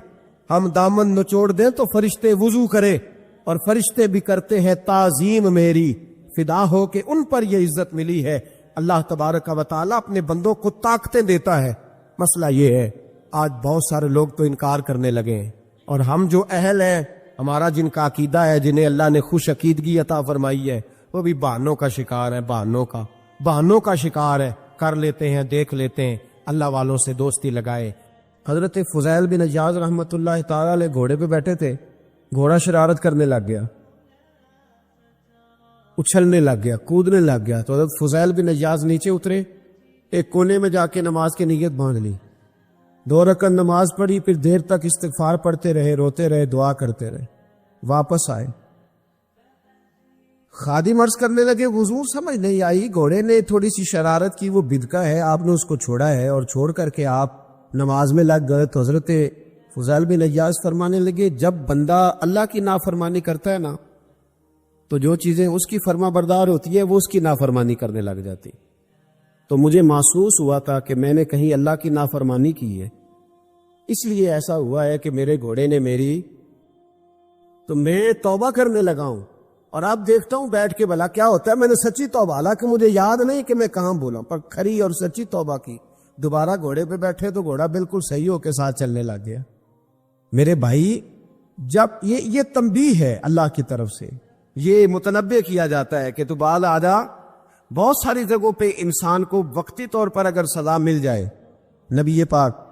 ہم دامن نچوڑ دیں تو فرشتے وضو کرے، اور فرشتے بھی کرتے ہیں تعظیم میری، فدا ہو کہ ان پر یہ عزت ملی ہے۔ اللہ تبارک و تعالیٰ اپنے بندوں کو طاقتیں دیتا ہے۔ مسئلہ یہ ہے آج بہت سارے لوگ تو انکار کرنے لگے ہیں، اور ہم جو اہل ہیں، ہمارا جن کا عقیدہ ہے، جنہیں اللہ نے خوش عقیدگی عطا فرمائی ہے، وہ بھی بہانوں کا شکار ہے، بہانوں کا شکار ہے، کر لیتے ہیں، دیکھ لیتے ہیں، اللہ والوں سے دوستی لگائے۔ حضرت فضیل بن عیاض رحمۃ اللہ تعالی علیہ گھوڑے پہ بیٹھے تھے، گھوڑا شرارت کرنے لگ گیا، اچھلنے لگ گیا، کودنے لگ گیا، تو حضرت فضیل بن عیاض نیچے اترے، ایک کونے میں جا کے نماز کی نیت باندھ لی، 2 رکعت نماز پڑھی، پھر دیر تک استغفار پڑھتے رہے، روتے رہے، دعا کرتے رہے، واپس آئے۔ خادم عرض کرنے لگے حضور سمجھ نہیں آئی، گھوڑے نے تھوڑی سی شرارت کی، وہ بدکا ہے، آپ نے اس کو چھوڑا ہے اور چھوڑ کر کے آپ نماز میں لگ گئے۔ تو حضرت فضیل بن عیاض فرمانے لگے جب بندہ اللہ کی نافرمانی کرتا ہے نا، تو جو چیزیں اس کی فرما بردار ہوتی ہے وہ اس کی نافرمانی کرنے لگ جاتی۔ تو مجھے محسوس ہوا تھا کہ میں نے کہیں اللہ کی نافرمانی کی ہے، اس لیے ایسا ہوا ہے کہ میرے گھوڑے نے میری، تو میں توبہ کرنے لگا ہوں، اور اب دیکھتا ہوں بیٹھ کے بھلا کیا ہوتا ہے۔ میں نے سچی توبہ، حالانکہ مجھے یاد نہیں کہ میں کہاں بولا، پر کھری اور سچی توبہ کی۔ دوبارہ گھوڑے پہ بیٹھے تو گھوڑا بالکل صحیح ہو کے ساتھ چلنے لگ گیا۔ میرے بھائی جب یہ تنبیہ ہے اللہ کی طرف سے، یہ متنبہ کیا جاتا ہے کہ تو بال آجا۔ بہت ساری جگہوں پہ انسان کو وقتی طور پر اگر سزا مل جائے، نبی پاک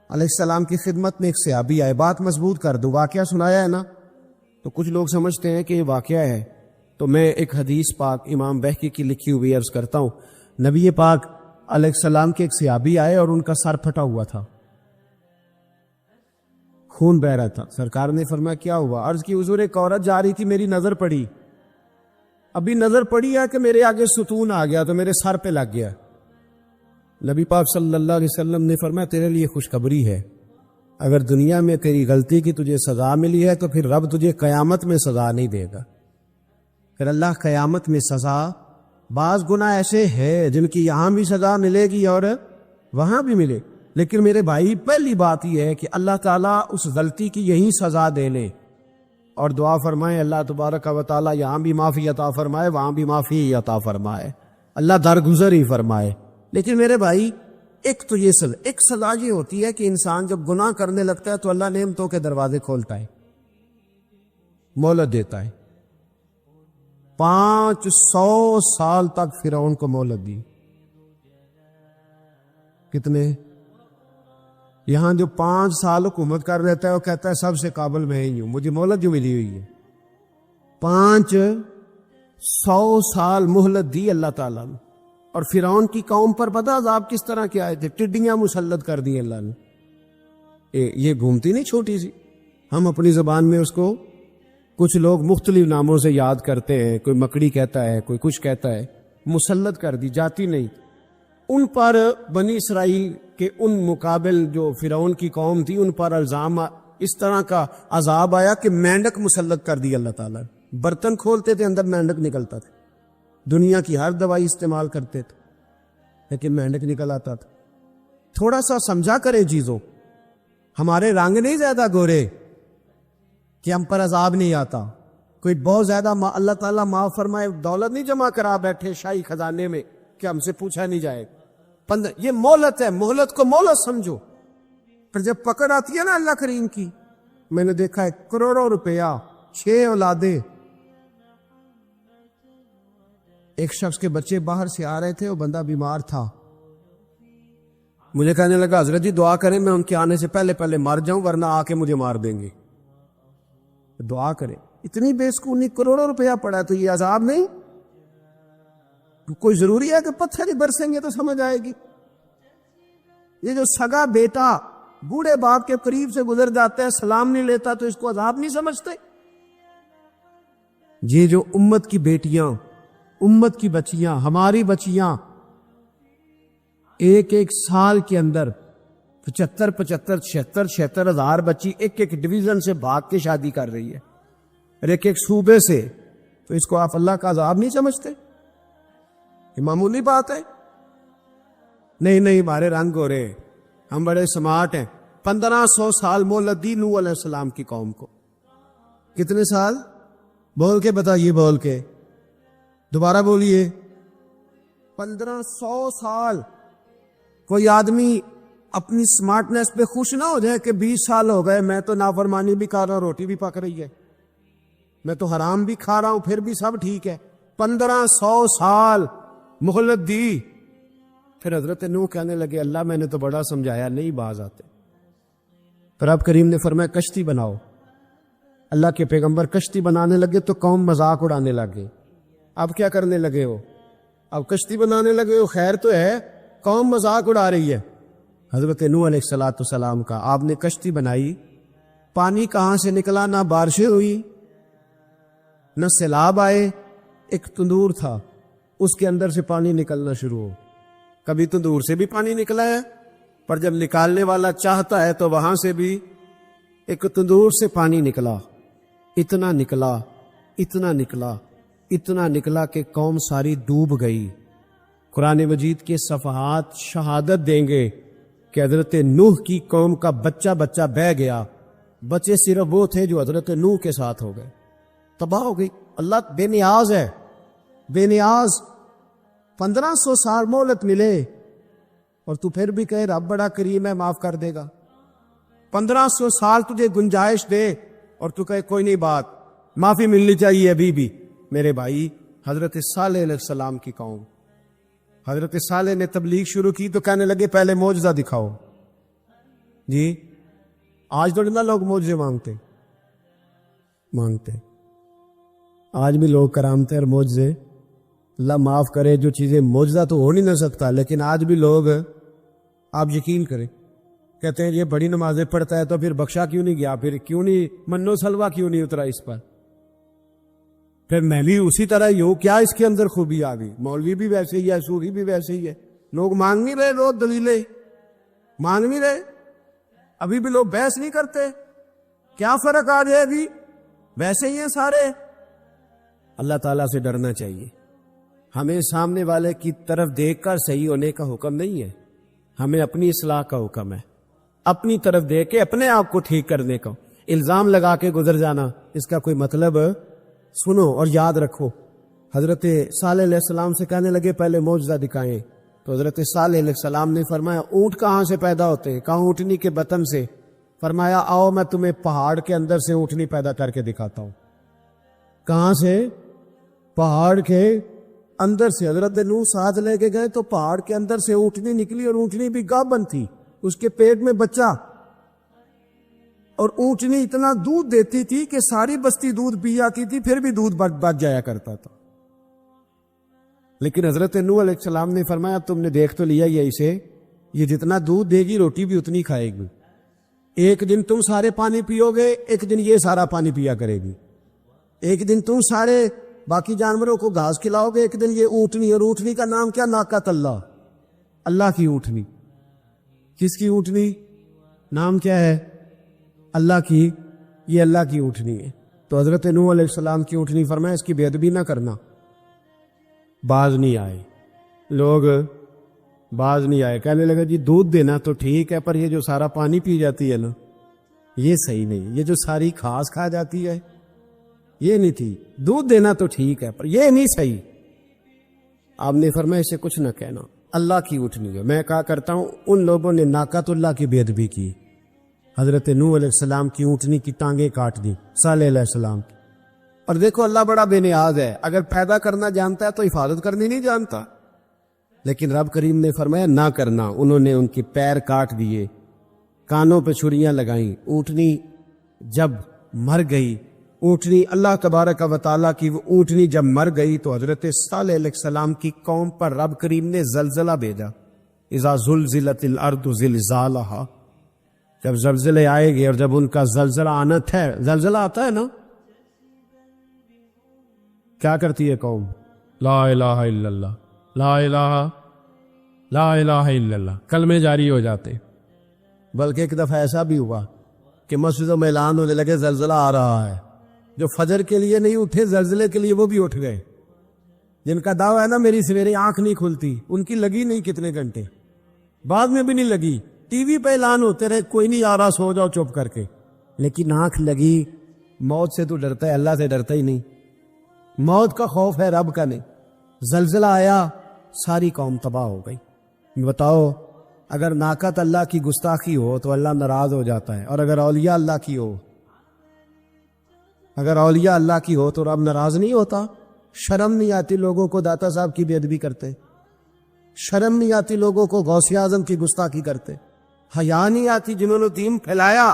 علیہ السلام کی خدمت میں ایک صحابی آئے، بات مضبوط کر دوں، واقعہ سنایا ہے نا، تو کچھ لوگ سمجھتے ہیں کہ یہ واقعہ ہے، تو میں ایک حدیث پاک امام بہقی کی لکھی ہوئی عرض کرتا ہوں۔ نبی پاک علیہ السلام کے ایک صحابی آئے اور ان کا سر پھٹا ہوا تھا، خون بہ رہا تھا۔ سرکار نے فرمایا کیا ہوا؟ عرض کی حضور ایک عورت جا رہی تھی، میری نظر پڑی، ابھی نظر پڑی ہے کہ میرے آگے ستون آ گیا تو میرے سر پہ لگ گیا۔ نبی پاک صلی اللہ علیہ وسلم نے فرمایا تیرے لیے خوشخبری ہے، اگر دنیا میں تیری غلطی کی تجھے سزا ملی ہے تو پھر رب تجھے قیامت میں سزا نہیں دے گا۔ پھر اللہ قیامت میں سزا، بعض گناہ ایسے ہیں جن کی یہاں بھی سزا ملے گی اور وہاں بھی ملے، لیکن میرے بھائی پہلی بات یہ ہے کہ اللہ تعالیٰ اس غلطی کی یہی سزا دے لے، اور دعا فرمائے اللہ تبارک و تعالیٰ یہاں بھی معافی عطا فرمائے، وہاں بھی معافی عطا فرمائے، اللہ درگزر ہی فرمائے۔ لیکن میرے بھائی ایک تو یہ سزا یہ ہوتی ہے کہ انسان جب گناہ کرنے لگتا ہے تو اللہ نعمتوں کے دروازے کھولتا ہے، مہلت دیتا ہے۔ 500 سال تک فرعون کو مہلت دی۔ کتنے؟ یہاں جو 5 سال حکومت کر رہتا ہے وہ کہتا ہے سب سے قابل میں ہی ہوں، مجھے مہلت جو ملی ہوئی ہے۔ 500 سال مہلت دی اللہ تعالیٰ نے، اور فرعون کی قوم پر پتہ عذاب کس طرح کے آئے تھے؟ ٹڈیاں مسلط کر دی اللہ نے۔ یہ گھومتی نہیں چھوٹی سی، ہم اپنی زبان میں اس کو کچھ لوگ مختلف ناموں سے یاد کرتے ہیں، کوئی مکڑی کہتا ہے، کوئی کچھ کہتا ہے، مسلط کر دی، جاتی نہیں۔ ان پر بنی اسرائیل کے ان مقابل جو فرعون کی قوم تھی، ان پر الزام اس طرح کا عذاب آیا کہ مینڈک مسلط کر دی اللہ تعالیٰ نے۔ برتن کھولتے تھے، اندر مینڈک نکلتا تھا، دنیا کی ہر دوائی استعمال کرتے تھے لیکن مینڈک نکل آتا تھا۔ تھوڑا سا سمجھا کرے چیزوں، ہمارے رنگ نہیں زیادہ گورے کہ ہم پر عذاب نہیں آتا، کوئی بہت زیادہ اللہ تعالیٰ معاف فرمائے دولت نہیں جمع کرا بیٹھے شاہی خزانے میں کہ ہم سے پوچھا نہیں جائے۔ یہ مہلت ہے، مہلت کو مہلت سمجھو، پھر جب پکڑ آتی ہے نا اللہ کریم کی، میں نے دیکھا ہے کروڑوں روپیہ، 6 اولادیں، ایک شخص کے بچے باہر سے آ رہے تھے، وہ بندہ بیمار تھا، مجھے کہنے لگا حضرت جی دعا کریں میں ان کے آنے سے پہلے پہلے مر جاؤں ورنہ آ کے مجھے مار دیں گے، دعا کریں۔ اتنی بے سکونی، کروڑوں روپیہ پڑا ہے تو یہ عذاب نہیں؟ کوئی ضروری ہے کہ پتھر ہی برسیں گے تو سمجھ آئے گی؟ یہ جو سگا بیٹا بوڑھے باپ کے قریب سے گزر جاتا ہے، سلام نہیں لیتا تو اس کو عذاب نہیں سمجھتے؟ یہ جو امت کی بیٹیاں، امت کی بچیاں، ہماری بچیاں ایک سال کے اندر 75 76 ہزار بچی ایک ڈویژن سے بھاگ کے شادی کر رہی ہے، اور ایک صوبے سے، تو اس کو آپ اللہ کا عذاب نہیں سمجھتے؟ یہ معمولی بات ہے؟ نہیں ہمارے رنگ ہو رہے، ہم بڑے سمارٹ ہیں۔ 1500 سال مہلت دی نوح علیہ السلام کی قوم کو۔ کتنے سال؟ بول کے بتائیے، بول کے دوبارہ بولیے۔ 1500 سال۔ کوئی آدمی اپنی سمارٹنس پہ خوش نہ ہو جائے کہ 20 سال ہو گئے میں تو نافرمانی بھی کر رہا ہوں، روٹی بھی پک رہی ہے، میں تو حرام بھی کھا رہا ہوں، پھر بھی سب ٹھیک ہے۔ 1500 سال مہلت دی۔ پھر حضرت نوح کہنے لگے اللہ میں نے تو بڑا سمجھایا، نہیں باز آتے۔ پھر رب کریم نے فرمایا کشتی بناؤ۔ اللہ کے پیغمبر کشتی بنانے لگے تو قوم مذاق اڑانے لگے۔ اب کیا کرنے لگے ہو؟ اب کشتی بنانے لگے ہو، خیر تو ہے، قوم مذاق اڑا رہی ہے۔ حضرت نوح علیہ السلام کا آپ نے کشتی بنائی، پانی کہاں سے نکلا؟ نہ بارشیں ہوئی نہ سیلاب آئے، ایک تندور تھا، اس کے اندر سے پانی نکلنا شروع ہو۔ کبھی تندور سے بھی پانی نکلا ہے، پر جب نکالنے والا چاہتا ہے تو وہاں سے بھی ایک تندور سے پانی نکلا، اتنا نکلا اتنا نکلا اتنا نکلا کہ قوم ساری ڈوب گئی۔ قرآن مجید کے صفحات شہادت دیں گے کہ حضرت نوح کی قوم کا بچہ بہ گیا، بچے صرف وہ تھے جو حضرت نوح کے ساتھ ہو گئے، تباہ ہو گئی۔ اللہ بے نیاز ہے، بے نیاز۔ 1500 سال مہلت ملے اور تو پھر بھی کہے رب بڑا کریم ہے، معاف کر دے گا۔ 1500 سال تجھے گنجائش دے اور تو کہے کوئی نہیں، بات معافی ملنی چاہیے ابھی بھی۔ میرے بھائی، حضرت صالح علیہ السلام کی قوم، حضرت صالح نے تبلیغ شروع کی تو کہنے لگے پہلے معجزہ دکھاؤ۔ جی آج تو نہ لوگ معجزے مانگتے، آج بھی لوگ کرامتیں اور معجزے، اللہ معاف کرے، جو چیزیں معجزہ تو ہو نہیں نہ سکتا، لیکن آج بھی لوگ، آپ یقین کریں، کہتے ہیں یہ بڑی نمازیں پڑھتا ہے تو پھر بخشا کیوں نہیں گیا، پھر کیوں نہیں منو سلوا کیوں نہیں اترا اس پر، پھر میں بھی اسی طرح ہی ہوں، کیا اس کے اندر خوبی آ گئی؟ مولوی بھی ویسے ہی ہے، صوفی بھی ویسے ہی ہے، لوگ مانگ نہیں رہے، روز دلیلیں مانگ نہیں رہے، ابھی بھی لوگ بحث نہیں کرتے، کیا فرق آ جائے؟ ابھی ویسے ہی ہیں سارے۔ اللہ تعالیٰ سے ڈرنا چاہیے۔ ہمیں سامنے والے کی طرف دیکھ کر صحیح ہونے کا حکم نہیں ہے، ہمیں اپنی اصلاح کا حکم ہے، اپنی طرف دیکھ کے اپنے آپ کو ٹھیک کرنے کا۔ الزام لگا کے گزر جانا، اس کا کوئی مطلب؟ سنو اور یاد رکھو، حضرت صالح علیہ السلام سے کہنے لگے پہلے معجزہ دکھائیں، تو حضرت صالح علیہ السلام نے فرمایا اونٹ کہاں سے پیدا ہوتے ہیں؟ کہاں؟ اونٹنی کے بطن سے۔ فرمایا آؤ میں تمہیں پہاڑ کے اندر سے اونٹنی پیدا کر کے دکھاتا ہوں۔ کہاں سے؟ پہاڑ کے اندر سے۔ حضرت نوح ساتھ لے کے گئے تو پہاڑ کے اندر سے اونٹنی نکلی، اور اونٹنی بھی گابن تھی، اس کے پیٹ میں بچہ، اور اونٹنی اتنا دودھ دیتی تھی کہ ساری بستی دودھ پی جاتی تھی، پھر بھی دودھ بچ جایا کرتا تھا۔ لیکن حضرت نوح علیہ السلام نے فرمایا تم نے دیکھ تو لیا یہ اسے، یہ جتنا دودھ دے گی روٹی بھی اتنی کھائے گی، ایک دن تم سارے پانی پیو گے، ایک دن یہ سارا پانی پیا کرے گی، ایک دن تم سارے باقی جانوروں کو گھاس کھلاؤ گے، ایک دن یہ اونٹنی، اور اونٹنی کا نام کیا؟ ناقۃ اللہ، اللہ کی اونٹنی۔ کس کی اونٹنی؟ نام کیا ہے؟ اللہ کی، یہ اللہ کی اونٹنی ہے۔ تو حضرت نوح علیہ السلام کی اونٹنی فرمایا اس کی بے ادبی نہ کرنا۔ باز نہیں آئے لوگ، باز نہیں آئے، کہنے لگا جی دودھ دینا تو ٹھیک ہے، پر یہ جو سارا پانی پی جاتی ہے نا یہ صحیح نہیں، یہ جو ساری گھاس کھا جاتی ہے یہ نہیں تھی، دودھ دینا تو ٹھیک ہے پر یہ نہیں صحیح۔ آپ نے فرمایا اسے کچھ نہ کہنا، اللہ کی اونٹنی ہے۔ میں کہا کرتا ہوں ان لوگوں نے ناقۃ اللہ کی بے ادبی کی، حضرت نوح علیہ السلام کی اونٹنی کی ٹانگیں کاٹ دی، صالح علیہ السلام کی۔ اور دیکھو اللہ بڑا بے نیاز ہے، اگر پیدا کرنا جانتا ہے تو حفاظت کرنی نہیں جانتا، لیکن رب کریم نے فرمایا نہ کرنا۔ انہوں نے ان کے پیر کاٹ دیے، کانوں پہ چھریاں لگائیں۔ اونٹنی جب مر گئی، اونٹنی اللہ تبارک و تعالیٰ کی وہ اونٹنی جب مر گئی تو حضرت صالح علیہ السلام کی قوم پر رب کریم نے زلزلہ بھیجا۔ اذا زلزلت الارض زلزالہا، جب زلزلے آئے گے اور جب ان کا زلزلہ آنا ہے، زلزلہ آتا ہے نا، کیا کرتی ہے قوم؟ لا الہ الا اللہ، لا الہ الا اللہ، کلمے جاری ہو جاتے۔ بلکہ ایک دفعہ ایسا بھی ہوا کہ مسجدوں میں اعلان ہونے لگے زلزلہ آ رہا ہے، جو فجر کے لیے نہیں اٹھے زلزلے کے لیے وہ بھی اٹھ گئے۔ جن کا دعویٰ ہے نا میری سویرے آنکھ نہیں کھلتی، ان کی لگی نہیں کتنے گھنٹے، بعد میں بھی نہیں لگی، ٹی وی پہ اعلان ہوتے رہے کوئی نہیں آ رہا سو جاؤ چپ کر کے، لیکن آنکھ لگی۔ موت سے تو ڈرتا ہے، اللہ سے ڈرتا ہی نہیں، موت کا خوف ہے رب کا نہیں۔ زلزلہ آیا، ساری قوم تباہ ہو گئی۔ بتاؤ اگر ناقۃ اللہ کی گستاخی ہو تو اللہ ناراض ہو جاتا ہے، اور اگر اولیاء اللہ کی ہو، اگر اولیاء اللہ کی ہو تو رب ناراض نہیں ہوتا؟ شرم نہیں آتی لوگوں کو داتا صاحب کی بے ادبی کرتے؟ شرم نہیں آتی لوگوں کو غوث اعظم کی گستاخی کرتے؟ حیا نہیں آتی جنہوں نے دین پھیلایا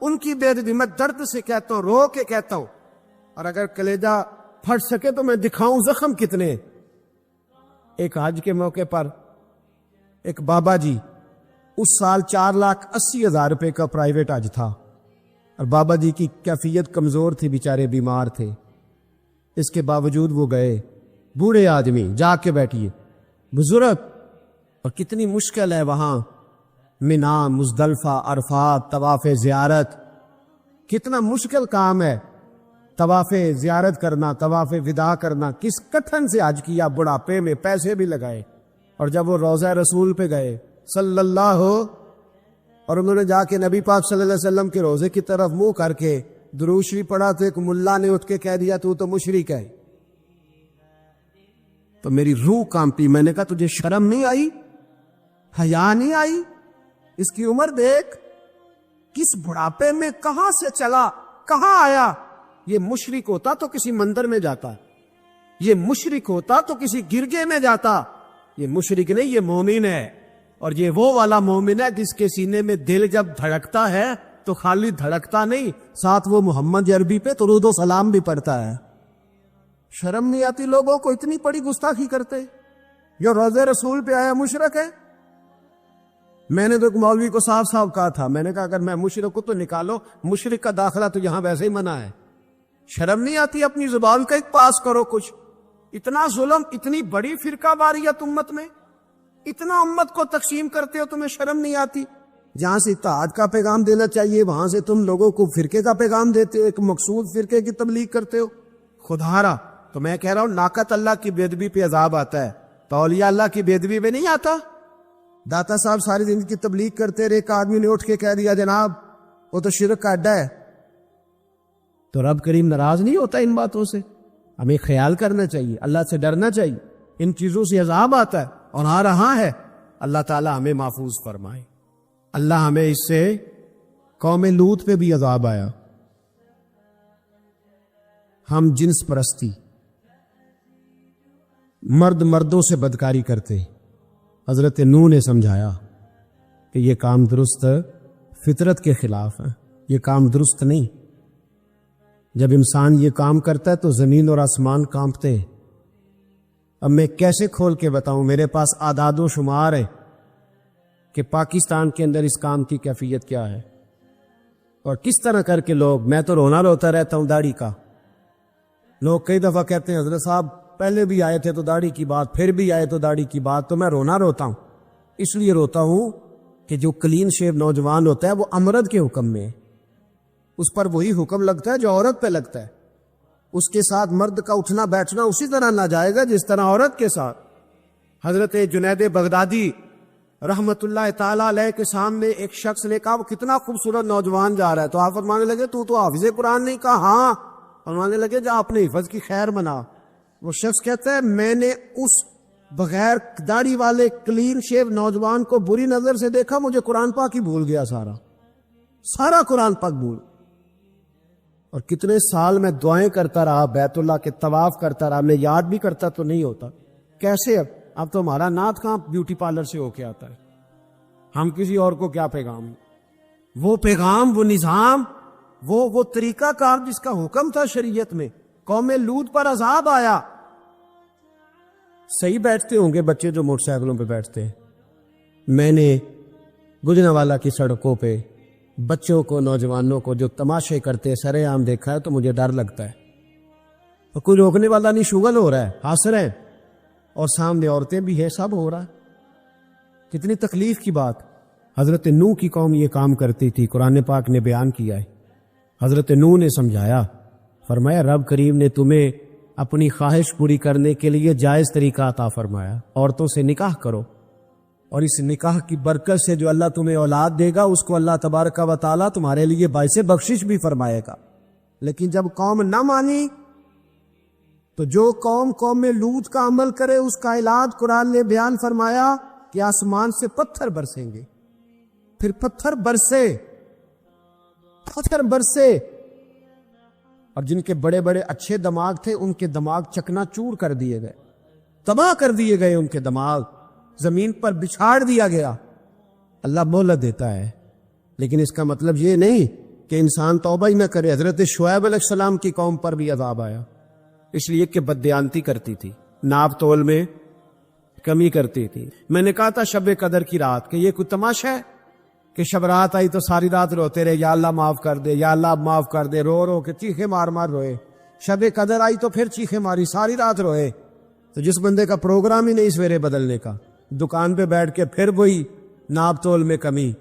ان کی بے ادبی؟ میں درد سے کہتا ہوں، رو کے کہتا ہوں، اور اگر کلیجہ پھٹ سکے تو میں دکھاؤں زخم کتنے۔ ایک حج کے موقع پر ایک بابا جی، اس سال 4,80,000 روپے کا پرائیویٹ حج تھا، اور بابا جی کی کیفیت کمزور تھی، بیچارے بیمار تھے، اس کے باوجود وہ گئے۔ بوڑھے آدمی، جا کے بیٹھیے، بزرگ، اور کتنی مشکل ہے وہاں منا، مزدلفہ، عرفات، طواف زیارت، کتنا مشکل کام ہے طواف زیارت کرنا، طواف وداع کرنا۔ کس کٹھن سے حج کیا، بڑھاپے میں پیسے بھی لگائے، اور جب وہ روضہ رسول پہ گئے صلی اللہ، اور انہوں نے جا کے نبی پاک صلی اللہ علیہ وسلم کے روزے کی طرف منہ کر کے درود شریف پڑھا تو ایک ملا نے اٹھ کے کہہ دیا تو مشرک ہے۔ تو میری روح کانپی، میں نے کہا تجھے شرم نہیں آئی، حیا نہیں آئی؟ اس کی عمر دیکھ، کس بڑھاپے میں کہاں سے چلا کہاں آیا۔ یہ مشرک ہوتا تو کسی مندر میں جاتا، یہ مشرک ہوتا تو کسی گرجے میں جاتا، یہ مشرک نہیں، یہ مومن ہے۔ اور یہ وہ والا مومن ہے جس کے سینے میں دل جب دھڑکتا ہے تو خالی دھڑکتا نہیں، ساتھ وہ محمد عربی پہ درود و سلام بھی پڑھتا ہے۔ شرم نہیں آتی لوگوں کو؟ اتنی بڑی گستاخی کرتے، جو روزے رسول پہ آیا مشرک ہے۔ میں نے تو ایک مولوی کو صاف صاف کہا تھا، میں نے کہا اگر میں مشرک ہوں تو نکالو، مشرک کا داخلہ تو یہاں ویسے ہی منع ہے۔ شرم نہیں آتی؟ اپنی زبان کا ایک پاس کرو کچھ۔ اتنا ظلم، اتنی بڑی فرقہ واریت امت میں، اتنا امت کو تقسیم کرتے ہو، تمہیں شرم نہیں آتی؟ جہاں سے اتحاد کا پیغام دینا چاہیے وہاں سے تم لوگوں کو فرقے کا پیغام دیتے ہو، ایک مقصود فرقے کی تبلیغ کرتے ہو۔ خدارا تو میں کہہ رہا ہوں ناقۃ اللہ کی بے ادبی پہ عذاب آتا ہے، تو اولیاء اللہ کی بے ادبی پہ نہیں آتا؟ داتا صاحب ساری زندگی کی تبلیغ کرتے رہے، ایک آدمی نے اٹھ کے کہہ دیا جناب وہ تو شرک کا اڈا ہے، تو رب کریم ناراض نہیں ہوتا ان باتوں سے؟ ہمیں خیال کرنا چاہیے، اللہ سے ڈرنا چاہیے۔ ان چیزوں سے عذاب آتا ہے اور آ رہا ہے، اللہ تعالی ہمیں محفوظ فرمائے۔ اللہ ہمیں اس سے، قوم لوط پہ بھی عذاب آیا، ہم جنس پرستی، مرد مردوں سے بدکاری کرتے۔ حضرت نوح نے سمجھایا کہ یہ کام درست فطرت کے خلاف ہے، یہ کام درست نہیں۔ جب انسان یہ کام کرتا ہے تو زمین اور آسمان کانپتے ہیں۔ اب میں کیسے کھول کے بتاؤں، میرے پاس اعداد و شمار ہے کہ پاکستان کے اندر اس کام کی کیفیت کیا ہے اور کس طرح کر کے لوگ، میں تو رونا روتا رہتا ہوں داڑھی کا، لوگ کئی دفعہ کہتے ہیں حضرت صاحب پہلے بھی آئے تھے تو داڑھی کی بات، پھر بھی آئے تو داڑھی کی بات، تو میں روتا ہوں. اس لیے روتا ہوں کہ جو کلین شیو نوجوان ہوتا ہے وہ امرد کے حکم میں ہے، اس پر وہی حکم لگتا ہے جو عورت پہ لگتا ہے. اس کے ساتھ مرد کا اٹھنا بیٹھنا اسی طرح نہ جائے گا جس طرح عورت کے ساتھ. حضرت جنید بغدادی رحمت اللہ تعالی علیہ کے سامنے ایک شخص نے کہا وہ کتنا خوبصورت نوجوان جا رہا ہے، تو آپ فرمانے لگے تو حافظ قرآن نہیں؟ کہا ہاں. فرمانے لگے جا اپنے حفظ کی خیر منا. وہ شخص کہتا ہے میں نے اس بغیر داڑھی والے کلین شیو نوجوان کو بری نظر سے دیکھا، مجھے قرآن پاک ہی بھول گیا، سارا قرآن پاک بھول. اور کتنے سال میں دعائیں کرتا رہا، بیت اللہ کے طواف کرتا رہا، میں یاد بھی کرتا تو نہیں ہوتا. کیسے اب تو ہمارا نعت کہاں بیوٹی پارلر سے ہو کے آتا ہے، ہم کسی اور کو کیا پیغام، وہ پیغام، وہ نظام، وہ طریقہ کار جس کا حکم تھا شریعت میں. قوم لوط پر عذاب آیا. صحیح بیٹھتے ہوں گے بچے جو موٹر سائیکلوں پہ بیٹھتے ہیں. میں نے گجرانوالہ کی سڑکوں پہ بچوں کو، نوجوانوں کو جو تماشے کرتے سرے عام دیکھا ہے تو مجھے ڈر لگتا ہے. اور کوئی روکنے والا نہیں، شغل ہو رہا ہے، ہنس رہے ہیں، اور سامنے عورتیں بھی ہے، سب ہو رہا ہے. کتنی تکلیف کی بات. حضرت نوح کی قوم یہ کام کرتی تھی، قرآن پاک نے بیان کیا ہے. حضرت نوح نے سمجھایا، فرمایا رب کریم نے تمہیں اپنی خواہش پوری کرنے کے لیے جائز طریقہ عطا فرمایا، عورتوں سے نکاح کرو، اور اس نکاح کی برکت سے جو اللہ تمہیں اولاد دے گا اس کو اللہ تبارک و تعالیٰ تمہارے لیے باعث بخشش بھی فرمائے گا. لیکن جب قوم نہ مانی تو جو قوم لوط کا عمل کرے اس کا علاج قرآن نے بیان فرمایا کہ آسمان سے پتھر برسیں گے. پھر پتھر برسے اور جن کے بڑے بڑے اچھے دماغ تھے ان کے دماغ چکنا چور کر دیے گئے، تباہ کر دیے گئے، ان کے دماغ زمین پر بچھاڑ دیا گیا. اللہ مہلت دیتا ہے، لیکن اس کا مطلب یہ نہیں کہ انسان توبہ ہی نہ کرے. حضرت شعیب علیہ السلام کی قوم پر بھی عذاب آیا، اس لیے کہ بددیانتی کرتی تھی، ناپ تول میں کمی کرتی تھی. میں نے کہا تھا شب قدر کی رات کہ یہ کوئی تماشا ہے کہ شب رات آئی تو ساری رات روتے رہے، یا اللہ معاف کر دے، یا اللہ معاف کر دے، رو رو کے چیخے مار مار روئے. شب قدر آئی تو پھر چیخے ماری، ساری رات روئے. تو جس بندے کا پروگرام ہی نہیں سویرے بدلنے کا، دکان پہ بیٹھ کے پھر وہی ناپ تول میں کمی،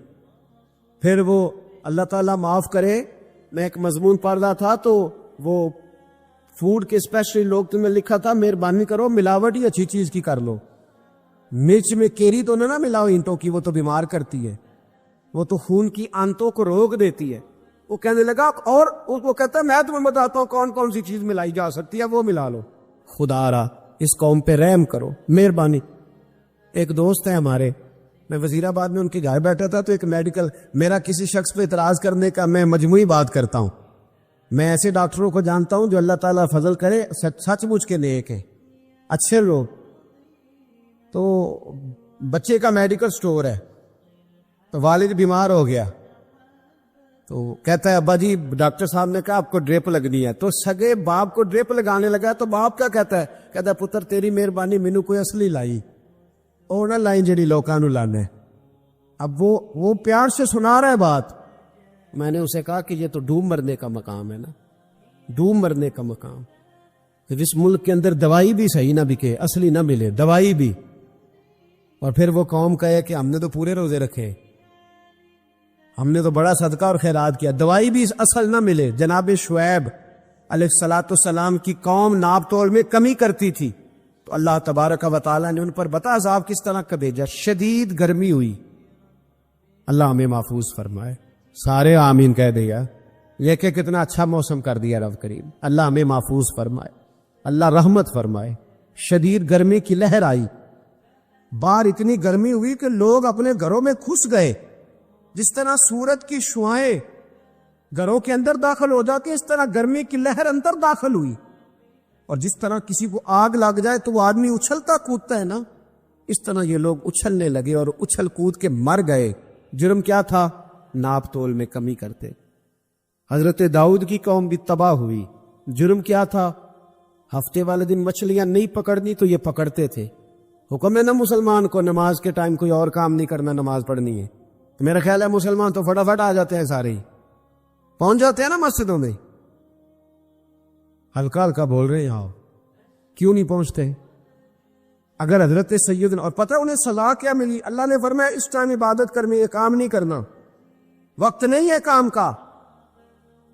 پھر وہ اللہ تعالیٰ معاف کرے. میں ایک مضمون پڑھ رہا تھا تو وہ فوڈ کے اسپیشلی لوگ تمہیں لکھا تھا مہربانی کرو ملاوٹ ہی اچھی چیز کی کر لو، مرچ میں کیری تو نہ ملاؤ اینٹوں کی، وہ تو بیمار کرتی ہے، وہ تو خون کی آنتوں کو روک دیتی ہے. وہ کہنے لگا، اور وہ کہتا ہے میں تمہیں بتاتا ہوں کون کون سی چیز ملائی جا سکتی ہے، وہ ملا لو. خدا را اس قوم پہ رحم کرو، مہربانی. ایک دوست ہے ہمارے، میں وزیر آباد میں ان کے گھر بیٹھا تھا تو ایک میڈیکل، میرا کسی شخص پہ اعتراض کرنے کا میں مجموعی بات کرتا ہوں. میں ایسے ڈاکٹروں کو جانتا ہوں جو اللہ تعالیٰ فضل کرے سچ مچ کے نیک ہیں، اچھے لوگ. تو بچے کا میڈیکل سٹور ہے، تو والد بیمار ہو گیا، تو کہتا ہے ابا جی ڈاکٹر صاحب نے کہا آپ کو ڈریپ لگنی ہے. تو سگے باپ کو ڈریپ لگانے لگا تو باپ کیا کہتا ہے پتر تیری مہربانی مینو کوئی اصلی لائی، اور نہ لائیں جڑی لوکاں نو لانے. اب وہ پیار سے سنا رہا ہے بات. میں نے اسے کہا کہ یہ تو ڈوب مرنے کا مقام ہے نا، ڈوب مرنے کا مقام. جس ملک کے اندر دوائی بھی صحیح نہ بکے، اصلی نہ ملے دوائی بھی، اور پھر وہ قوم کہے کہ ہم نے تو پورے روزے رکھے، ہم نے تو بڑا صدقہ اور خیرات کیا، دوائی بھی اصل نہ ملے. جناب شعیب علیہ الصلاۃ والسلام کی قوم ناپ تول میں کمی کرتی تھی تو اللہ تبارک و تعالیٰ نے ان پر بتا عذاب کس طرح کا بھیجا. شدید گرمی ہوئی. اللہ ہمیں محفوظ فرمائے. سارے آمین کہہ دیا. یہ کہ کتنا اچھا موسم کر دیا رب کریم. اللہ ہمیں محفوظ فرمائے، اللہ رحمت فرمائے. شدید گرمی کی لہر آئی، باہر اتنی گرمی ہوئی کہ لوگ اپنے گھروں میں گھس گئے. جس طرح سورج کی شعاعیں گھروں کے اندر داخل ہو جاتی اس طرح گرمی کی لہر اندر داخل ہوئی. اور جس طرح کسی کو آگ لگ جائے تو وہ آدمی اچھلتا کودتا ہے نا، اس طرح یہ لوگ اچھلنے لگے اور اچھل کود کے مر گئے. جرم کیا تھا؟ ناپ تول میں کمی کرتے. حضرت داؤد کی قوم بھی تباہ ہوئی. جرم کیا تھا؟ ہفتے والے دن مچھلیاں نہیں پکڑنی تو یہ پکڑتے تھے. حکم ہے نا مسلمان کو نماز کے ٹائم کوئی اور کام نہیں کرنا، نماز پڑھنی ہے. میرا خیال ہے مسلمان تو فٹافٹ آ جاتے ہیں، سارے ہی پہنچ جاتے ہیں نا مسجدوں میں. ہلکا ہلکا بول رہے ہیں آؤ، کیوں نہیں پہنچتے؟ اگر حضرت سیدنا، اور پتہ انہیں سزا کیا ملی؟ اللہ نے فرمایا اس ٹائم عبادت کر میں یہ کام نہیں کرنا، وقت نہیں ہے کام کا۔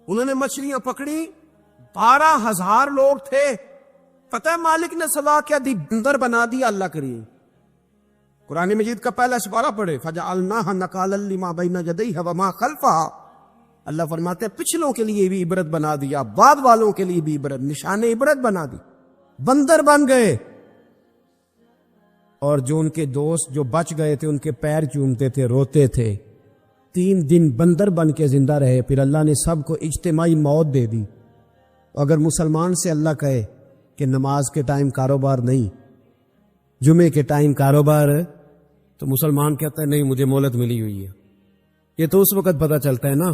انہوں نے مچھلیاں پکڑی، 12,000 لوگ تھے، پتہ ہے مالک نے سزا کیا دی؟ بندر بنا دیا اللہ کریم۔ قرآن مجید کا پہلا سپارہ پڑھے، فَجَعَلْنَاهَا نَكَالًا لِمَا بَيْنَ يَدَيْهَا وَمَا خَلْفَهَا۔ اللہ فرماتے ہیں پچھلوں کے لیے بھی عبرت بنا دیا، بعد والوں کے لیے بھی عبرت، نشان عبرت بنا دی۔ بندر بن گئے، اور جو ان کے دوست جو بچ گئے تھے ان کے پیر چومتے تھے، روتے تھے۔ 3 دن بندر بن کے زندہ رہے، پھر اللہ نے سب کو اجتماعی موت دے دی۔ اگر مسلمان سے اللہ کہے کہ نماز کے ٹائم کاروبار نہیں، جمعے کے ٹائم کاروبار ہے، تو مسلمان کہتا ہے نہیں مجھے مہلت ملی ہوئی ہے۔ یہ تو اس وقت پتہ چلتا ہے نا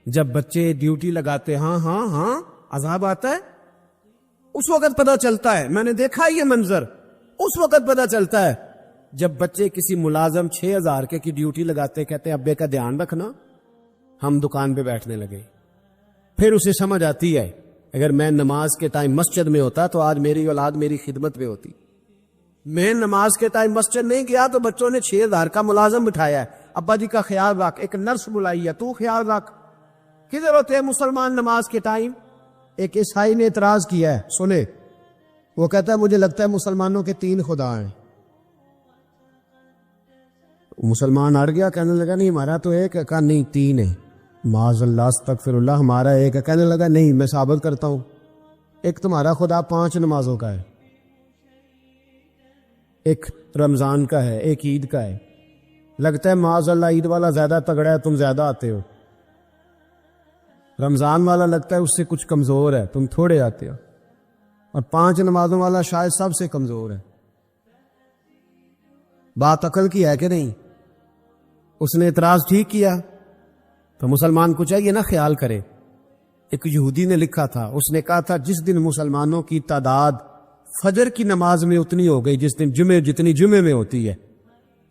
جب بچے ڈیوٹی لگاتے، ہاں ہاں ہاں عذاب آتا ہے، اس وقت پتہ چلتا ہے۔ میں نے دیکھا یہ منظر، اس وقت پتہ چلتا ہے جب بچے کسی ملازم 6,000 کی ڈیوٹی لگاتے، کہتے ہیں ابے کا دھیان رکھنا، ہم دکان پہ بیٹھنے لگے۔ پھر اسے سمجھ آتی ہے اگر میں نماز کے ٹائم مسجد میں ہوتا تو آج میری اولاد میری خدمت میں ہوتی۔ میں نماز کے ٹائم مسجد نہیں گیا تو بچوں نے 6,000 کا ملازم بٹھایا ہے، ابا جی کا خیال رکھ، ایک نرس بلائی ہے تو خیال رکھ۔ کدھر ہوتے ہیں مسلمان نماز کے ٹائم؟ ایک عیسائی نے اعتراض کیا ہے، سنے، وہ کہتا ہے مجھے لگتا ہے مسلمانوں کے 3 خدا ہیں۔ مسلمان اڑ گیا، کہنے لگا نہیں ہمارا تو ایک ہے، کہا نہیں 3 ہے، معاذ اللہ استغفر اللہ، ہمارا ایک ہے۔ کہنے لگا نہیں میں ثابت کرتا ہوں، ایک تمہارا خدا 5 نمازوں کا ہے، ایک رمضان کا ہے، ایک عید کا ہے۔ لگتا ہے معاذ اللہ عید والا زیادہ تگڑا ہے، تم زیادہ آتے ہو۔ رمضان والا لگتا ہے اس سے کچھ کمزور ہے، تم تھوڑے آتے ہو۔ اور 5 نمازوں والا شاید سب سے کمزور ہے۔ بات عقل کی ہے کہ نہیں؟ اس نے اعتراض ٹھیک کیا تو مسلمان کو چاہیے نا خیال کرے۔ ایک یہودی نے لکھا تھا، اس نے کہا تھا جس دن مسلمانوں کی تعداد فجر کی نماز میں اتنی ہو گئی جس دن جتنی جمعے میں ہوتی ہے،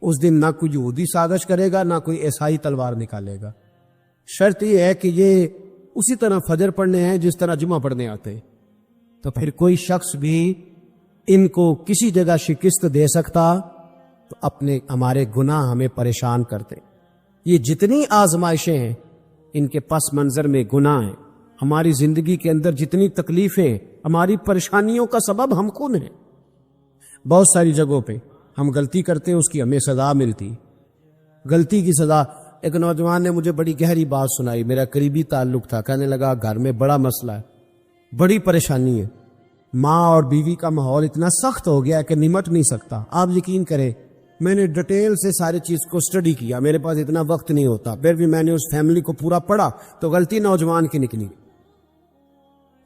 اس دن نہ کوئی یہودی سازش کرے گا نہ کوئی عیسائی تلوار نکالے گا۔ شرط یہ ہے کہ یہ اسی طرح فجر پڑھنے ہیں جس طرح جمعہ پڑھنے آتے، تو پھر کوئی شخص بھی ان کو کسی جگہ شکست دے سکتا تو ہمارے گناہ ہمیں پریشان کرتے۔ یہ جتنی آزمائشیں ہیں ان کے پس منظر میں گناہ ہیں۔ ہماری زندگی کے اندر جتنی تکلیفیں، ہماری پریشانیوں کا سبب ہم خود ہیں۔ بہت ساری جگہوں پہ ہم غلطی کرتے ہیں، اس کی ہمیں سزا ملتی، غلطی کی سزا۔ ایک نوجوان نے مجھے بڑی گہری بات سنائی، میرا قریبی تعلق تھا، کہنے لگا گھر میں بڑا مسئلہ ہے، بڑی پریشانی ہے، ماں اور بیوی کا ماحول اتنا سخت ہو گیا ہے کہ نمٹ نہیں سکتا۔ آپ یقین کریں میں نے ڈیٹیل سے ساری چیز کو سٹڈی کیا، میرے پاس اتنا وقت نہیں ہوتا، پھر بھی میں نے اس فیملی کو پورا پڑھا تو غلطی نوجوان کی نکلی،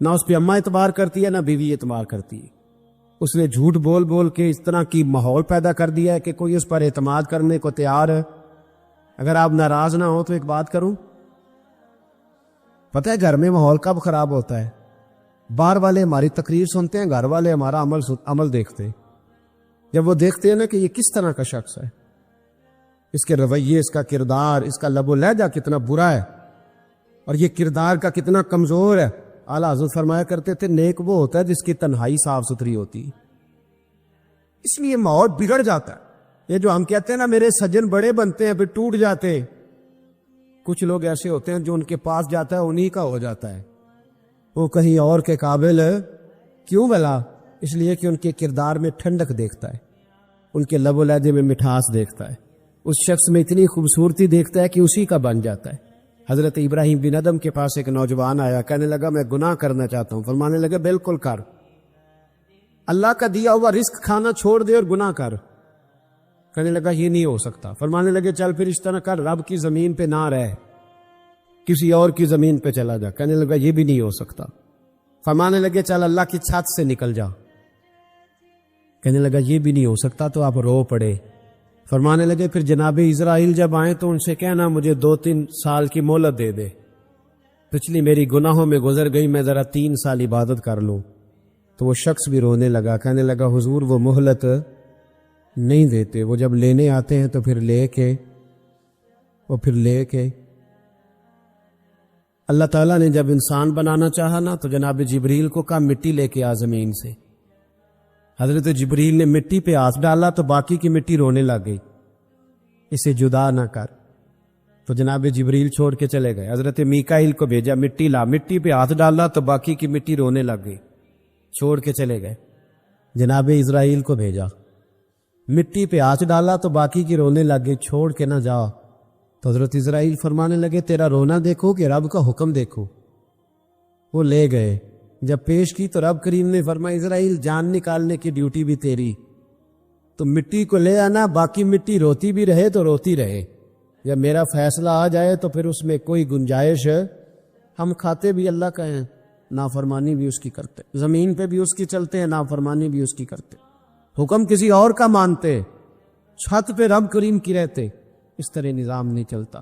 نہ اس پہ اماں اعتبار کرتی ہے نہ بیوی اعتبار کرتی ہے۔ اس نے جھوٹ بول بول کے اس طرح کی ماحول پیدا کر دیا ہے کہ کوئی اس پر اعتماد کرنے کو تیار ہے۔ اگر آپ ناراض نہ ہو تو ایک بات کروں، پتہ ہے گھر میں ماحول کب خراب ہوتا ہے؟ باہر والے ہماری تقریر سنتے ہیں، گھر والے ہمارا عمل دیکھتے ہیں۔ جب وہ دیکھتے ہیں نا کہ یہ کس طرح کا شخص ہے، اس کے رویے، اس کا کردار، اس کا لب و لہجہ کتنا برا ہے اور یہ کردار کا کتنا کمزور ہے۔ اعلیٰ حضرت فرمایا کرتے تھے نیک وہ ہوتا ہے جس کی تنہائی صاف ستھری ہوتی، اس لیے ماحول بگڑ جاتا ہے۔ یہ جو ہم کہتے ہیں نا میرے سجن بڑے بنتے ہیں پھر ٹوٹ جاتے ہیں، کچھ لوگ ایسے ہوتے ہیں جو ان کے پاس جاتا ہے انہی کا ہو جاتا ہے، وہ کہیں اور کے قابل کیوں بلا؟ اس لیے کہ ان کے کردار میں ٹھنڈک دیکھتا ہے، ان کے لب و لہجے میں مٹھاس دیکھتا ہے، اس شخص میں اتنی خوبصورتی دیکھتا ہے کہ اسی کا بن جاتا ہے۔ حضرت ابراہیم بن ادم کے پاس ایک نوجوان آیا، کہنے لگا میں گناہ کرنا چاہتا ہوں۔ فرمانے لگے بالکل کر، اللہ کا دیا ہوا رزق کھانا چھوڑ دے اور گناہ کر۔ کہنے لگا یہ نہیں ہو سکتا۔ فرمانے لگے چل پھر اس طرح کر، رب کی زمین پہ نہ رہ، کسی اور کی زمین پہ چلا جا۔ کہنے لگا یہ بھی نہیں ہو سکتا۔ فرمانے لگے چل اللہ کی چھت سے نکل جا۔ کہنے لگا یہ بھی نہیں ہو سکتا، تو آپ رو پڑے۔ فرمانے لگے پھر جناب اسرائیل جب آئیں تو ان سے کہنا مجھے 2-3 سال کی مہلت دے دے، پچھلی میری گناہوں میں گزر گئی، میں ذرا 3 سال عبادت کر لوں۔ تو وہ شخص بھی رونے لگا، کہنے لگا حضور وہ مہلت نہیں دیتے، وہ جب لینے آتے ہیں تو پھر لے کے اللہ تعالیٰ نے جب انسان بنانا چاہا نا تو جناب جبریل کو کہا مٹی لے کے آ زمین سے. حضرت جبریل نے مٹی پہ ہاتھ ڈالا تو باقی کی مٹی رونے لگ گئی، اسے جدا نہ کر. تو جناب جبریل چھوڑ کے چلے گئے. حضرت میکائیل کو بھیجا، مٹی لا، مٹی پہ ہاتھ ڈالا تو باقی کی مٹی رونے لگ گئی، چھوڑ کے چلے گئے. جناب اسرائیل کو بھیجا، مٹی پہ ہاتھ ڈالا تو باقی کی رونے لگ گئی، چھوڑ کے نہ جاؤ. تو حضرت اسرائیل فرمانے لگے تیرا رونا دیکھو کہ رب کا حکم دیکھو. وہ لے گئے، جب پیش کی تو رب کریم نے فرمایا اسرائیل جان نکالنے کی ڈیوٹی بھی تیری، تو مٹی کو لے آنا، باقی مٹی روتی بھی رہے تو روتی رہے. جب میرا فیصلہ آ جائے تو پھر اس میں کوئی گنجائش ہے. ہم کھاتے بھی اللہ کا ہیں، نافرمانی بھی اس کی کرتے، زمین پہ بھی اس کی چلتے ہیں، نافرمانی بھی اس کی کرتے، حکم کسی اور کا مانتے، چھت پہ رب کریم کی رہتے. اس طرح نظام نہیں چلتا.